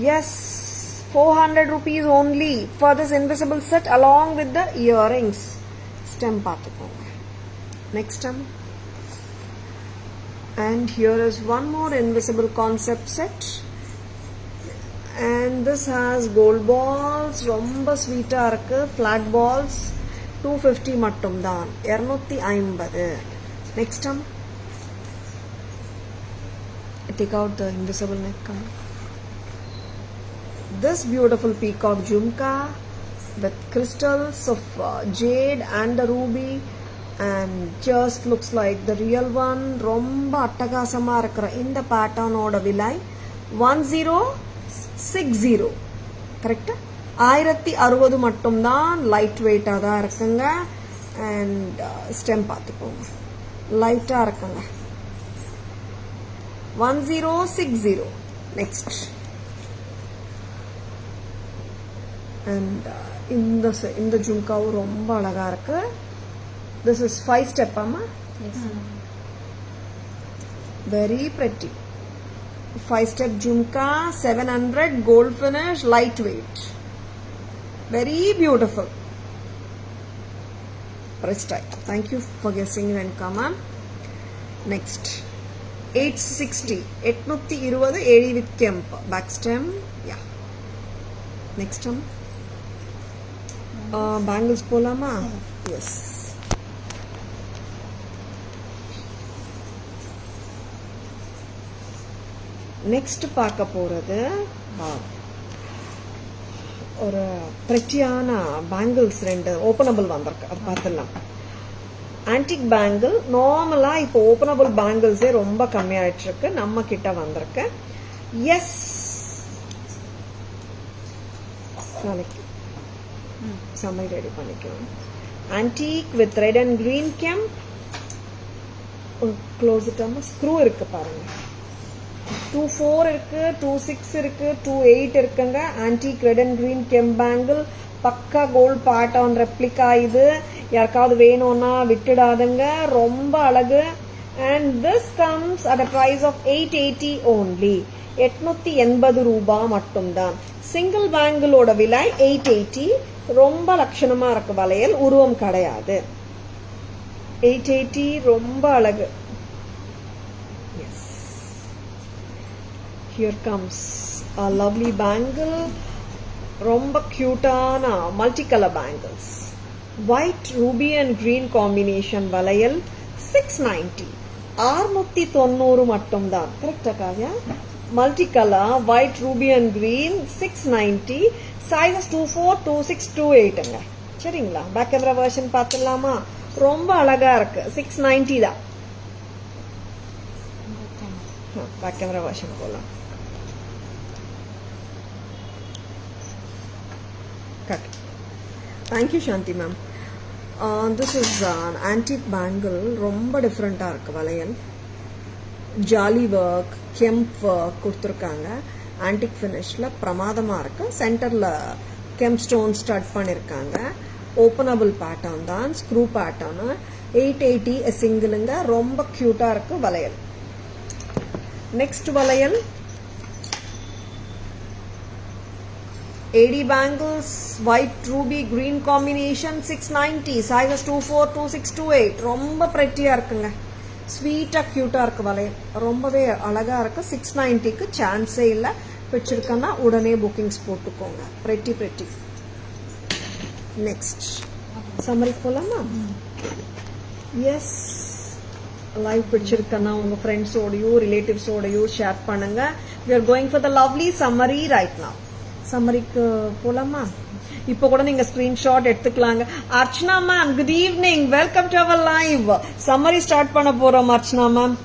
yes, 400 rupees only for this invisible set along with the earrings. stem பார்த்துக்கோங்க. Next time. And here is one more invisible concept set. And this has gold balls. ரொம்ப ஸ்வீட்டா இருக்கு. flat balls 250 மட்டும் தான். 250. Next time. Take out the invisible neck. This beautiful peacock jhumka with crystals of jade and the ruby. And just looks like the real one. ரொம்ப அட்டகாசமா இருக்கிற இந்த பேட்டர்னோட விலை 1060. கரெக்டா? 1060 மட்டும்தான். லைட் வெயிட்டா தான் இருக்குங்க. அண்ட் ஸ்டெம் பார்த்துக்கோங்க, லைட்டா இருக்குங்க. 1060. நெக்ஸ்ட் அண்ட் இந்த ஜும்காவும் ரொம்ப அழகா இருக்கு. This is 5 step, amma? Yes. Very pretty. 5 step jhumka, 700, gold finish, lightweight. Very beautiful. Press tight. Thank you for guessing and come on. Next. 860. 820 AD with kemp. Back stem. Yeah. Next one. Bangles polama? Yes. Next பார்க்க போறது ஒரு பிரெட்டியான பேங்கிள்ஸ், 2 ஓப்பனபிள் வந்திருக்கு, அது பார்த்துடலாம். Antique bangle. நார்மலா இப்போ ஓப்பனபிள் பேங்கிள்ஸே ரொம்ப கம்மியாயிட்டு இருக்கு, நம்ம கிட்ட வந்திருக்கு. எஸ், நாளைக்கு சமையல் ரெடி பண்ணிக்கலாம். Antique with red and green kemp. Close இட்டாம ஸ்க்ரூ இருக்கு பாருங்க. 24 இருக்கு, 26 இருக்கு, 28 இருக்குங்க. Antique red and green kemp bangle பக்கா கோல்ட் பேட்டர்ன் ரெப்ளிகா. இது யாருக்காவது வேணும்னா விட்டுடாதுங்க, ரொம்ப அழகு. And this comes at a price of 880 only. 880 ரூபாய் மட்டும்தான். சிங்கிள் பேங்கிளோட விலை 880. ரொம்ப லட்சணமா இருக்கு வளையல், உருவம் கிடையாது. 880 ரொம்ப அழகு. Here comes a lovely bangle. ரொம்ப கியூட்டான multicolor bangles. White, ruby and green combination வளையல் 690. 690 மட்டும்தான். கரெக்டா Kavya? Multicolor, white, ruby and green 690. Sizes 24, 26, 28ங்க. சரிங்களா? பேக் கேமரா வெர்ஷன் பார்த்துடலாமா? ரொம்ப அழகா இருக்கு. 690 தான். பேக் கேமரா வெர்ஷன் போலாம். Thank you Shanti ma'am. This is an antique bangle. ரொம்ப டிஃப்ரெண்டா இருக்கு வளையல். ஜாலி ஒர்க், கெம்ப் ஒர்க் கொடுத்துருக்காங்க. ஆன்டிக் ஃபினிஷ்ல பிரமாதமா இருக்கு. சென்டர்ல கெம்ப் ஸ்டோன் ஸ்டட் பண்ணிருக்காங்க. ஓப்பனபிள் பேட்டர்ன் தான், ஸ்க்ரூ பேட்டர்ன். 880 சிங்கிளுங்க. ரொம்ப கியூட்டா இருக்கு வளையல். நெக்ஸ்ட் வளையல் AD bangles, white ruby green combination 690. Sizes 24, 26, 28. ரொம்ப pretty-ஆ இருக்குங்க. ஸ்வீட்டா கியூட்டா இருக்கு வளையல். ரொம்பவே அழகா இருக்கு. 690க்கு சான்ஸே இல்லை. பிடிச்சிருக்கன்னா உடனே புக்கிங்ஸ் போட்டுக்கோங்க. pretty. நெக்ஸ்ட் சம்மரி போலாமா? எஸ். லைவ் பிடிச்சிருக்கன்னா உங்க ஃப்ரெண்ட்ஸோடையோ ரிலேட்டிவ்ஸோடையோ ஷேர் பண்ணுங்க. we are going for the lovely summary right now. சம்மரிக்கு போலாமா? இப்போ கூட நீங்க ஸ்கிரீன்ஷாட் எடுத்துக்கலாங்க. Archana ma'am, good evening, welcome to our live. Summary start பண்ண போறோம் Archana ma'am.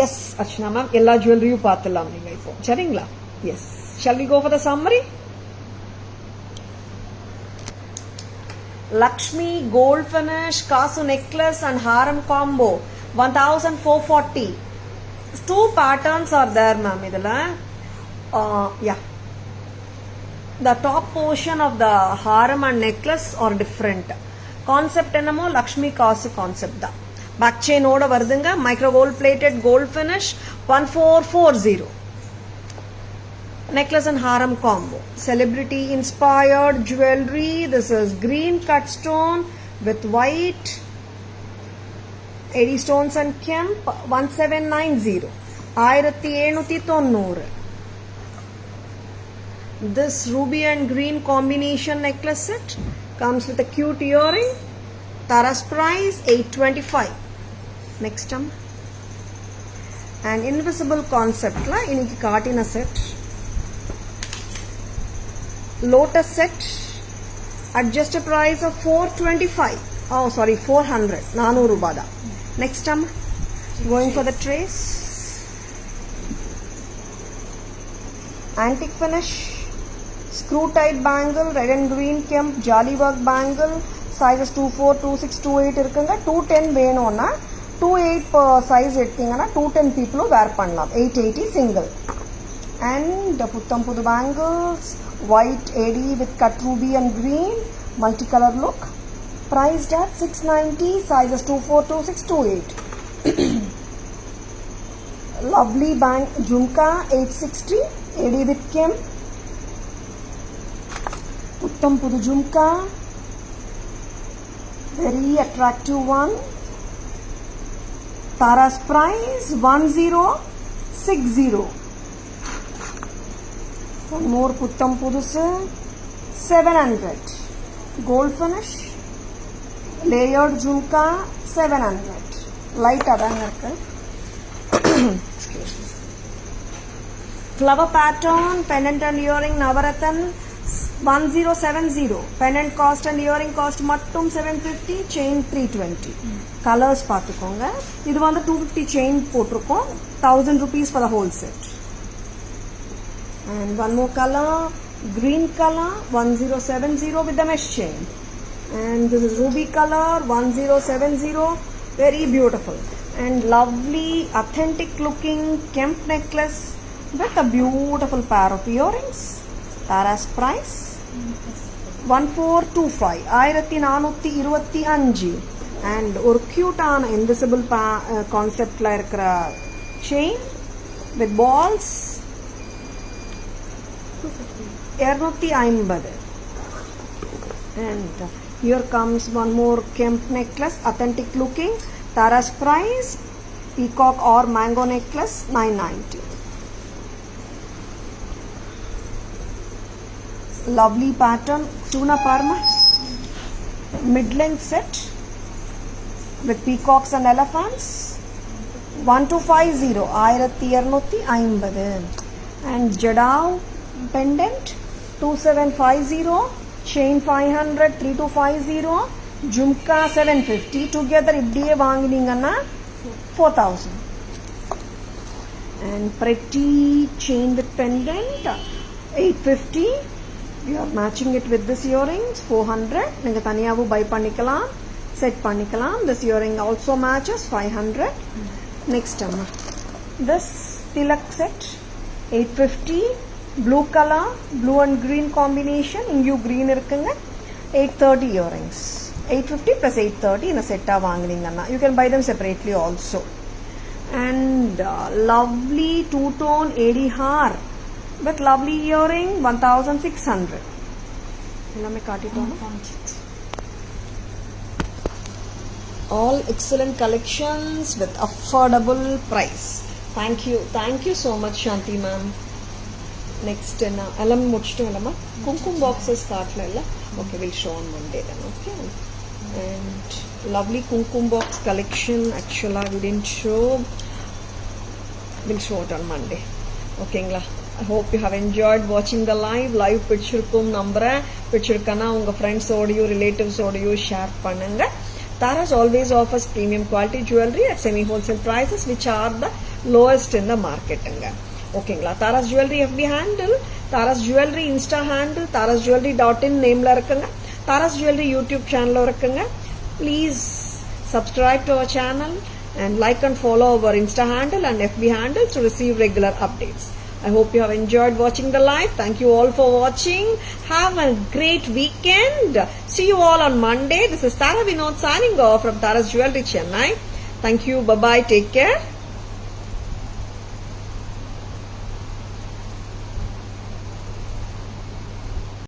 Yes Archana ma'am, எல்லா ஜுவல்லரியும் பார்த்துலாம் நீங்க இப்போ. சரிங்களா? Yes. Shall we go for the summary? Lakshmi gold finish காசு நெக்லஸ் அண்ட் ஹாரம் combo 1440. 2 patterns are there ma'am இதுல. Yeah, the top portion of the haram and necklace are different. Concept என்னமோ லக்ஷ்மி காசு கான்செப்ட் தான். பேக் செயின் ஓட வருதுங்க. Micro gold plated gold finish 1440. necklace and haram combo. Celebrity inspired jewelry. This is green cut stone with white 80 stones and kemp 1790. 1790. This ruby and green combination necklace set comes with a cute earring. Tara's price 825. Next time, an invisible concept la iniki kaatina set. Lotus set at just a price of 425. Oh sorry, 400. 400 rubada. Next time, going for the trace. Antique finish. Screw type bangle, red and green kemp, jolly work bangle, sizes 24, 26, 28 இருக்குங்க. 210 வேணும்னா 28 per size எடுத்தீங்கன்னா 210 people wear பண்ணலாம். 880 single. And புத்தம் புது bangles, white AD with cut ruby and green, multicolor look, priced at 690, sizes 24, 26, 28. Lovely bang jhumka 860, AD with kemp. Uttam Pudu Jhumka, very attractive one. Tara's price 1060. One more Puttam Pudu 700. Gold finish, layered Jhumka 700. Light adanga. Excuse me. Flower pattern, pendant and earring Navarathan 1070. Pendant cost and earring cost mattum 750, chain 320. Colors paathukonga. Idu vandu 250 chain potirukom, 1000 rupees for the whole set. And one more color, green color 1070 with the mesh chain. And this is ruby color 1070, very beautiful and lovely authentic looking kemp necklace with a beautiful pair of earrings. Tara's price 1425 1425 and ஒரு cute-ஆன invisible concept-ல இருக்கிற chain with balls 250 and here comes one more Kemp necklace, authentic looking. Tara's price peacock or mango necklace 990. Lovely pattern, Suna Parma mid-length set with peacocks and elephants 1250 1250 and Jadao pendant 2750, chain 500 3250, jhumka 750 together இப்படியே வாங்குனீங்கன்னா 4000 and pretty chain with pendant 850. You are matching it with this earrings 400. நீங்க தனியாவும் buy பண்ணிக்கலாம், set பண்ணிக்கலாம். This earring also matches 500. Next amma, this tilak set 850, blue color, blue and green combination, ingu green இருக்குங்க 830 earrings 850 plus 830 in a set வாங்குனீங்கன்னா you can buy them separately also. And lovely two-tone AD haar with lovely earring 1600. எல்லாமே காட்டிட்டோம். All excellent collections with affordable price. Thank you so much Shanti ma'am. Next எல்லாமே முடிச்சிட்டோம் இல்லம்மா, kumkum boxes காட்டல இல்ல. Okay, we'll show on Monday then. Okay, and lovely kumkum box collection actually we didn't show, we'll show it on Monday. ஓகேங்களா? I hope you have enjoyed watching the live பிடிச்சிருக்கும் நம்புறேன். பிடிச்சிருக்கனா உங்க ஃப்ரெண்ட்ஸ் ஓடியோ ரிலேட்டிவ்ஸ் ஓடியோ ஷேர் பண்ணுங்க. Taras always offers premium quality jewelry at semi wholesale prices which are the lowest in the market. ஓகேங்களா? Taras Jewelry FB handle, Taras Jewelry Insta handle, tarasjewelry.in நேம்ல இருக்குங்க. Taras Jewelry YouTube channel இருக்குங்க. Please subscribe to our channel and like and follow our Insta handle and FB handle to receive regular updates. I hope you have enjoyed watching the live. Thank you all for watching. Have a great weekend. See you all on Monday. This is Tara Vinod signing off from Taras Jewelry Chennai. Thank you. Bye-bye. Take care.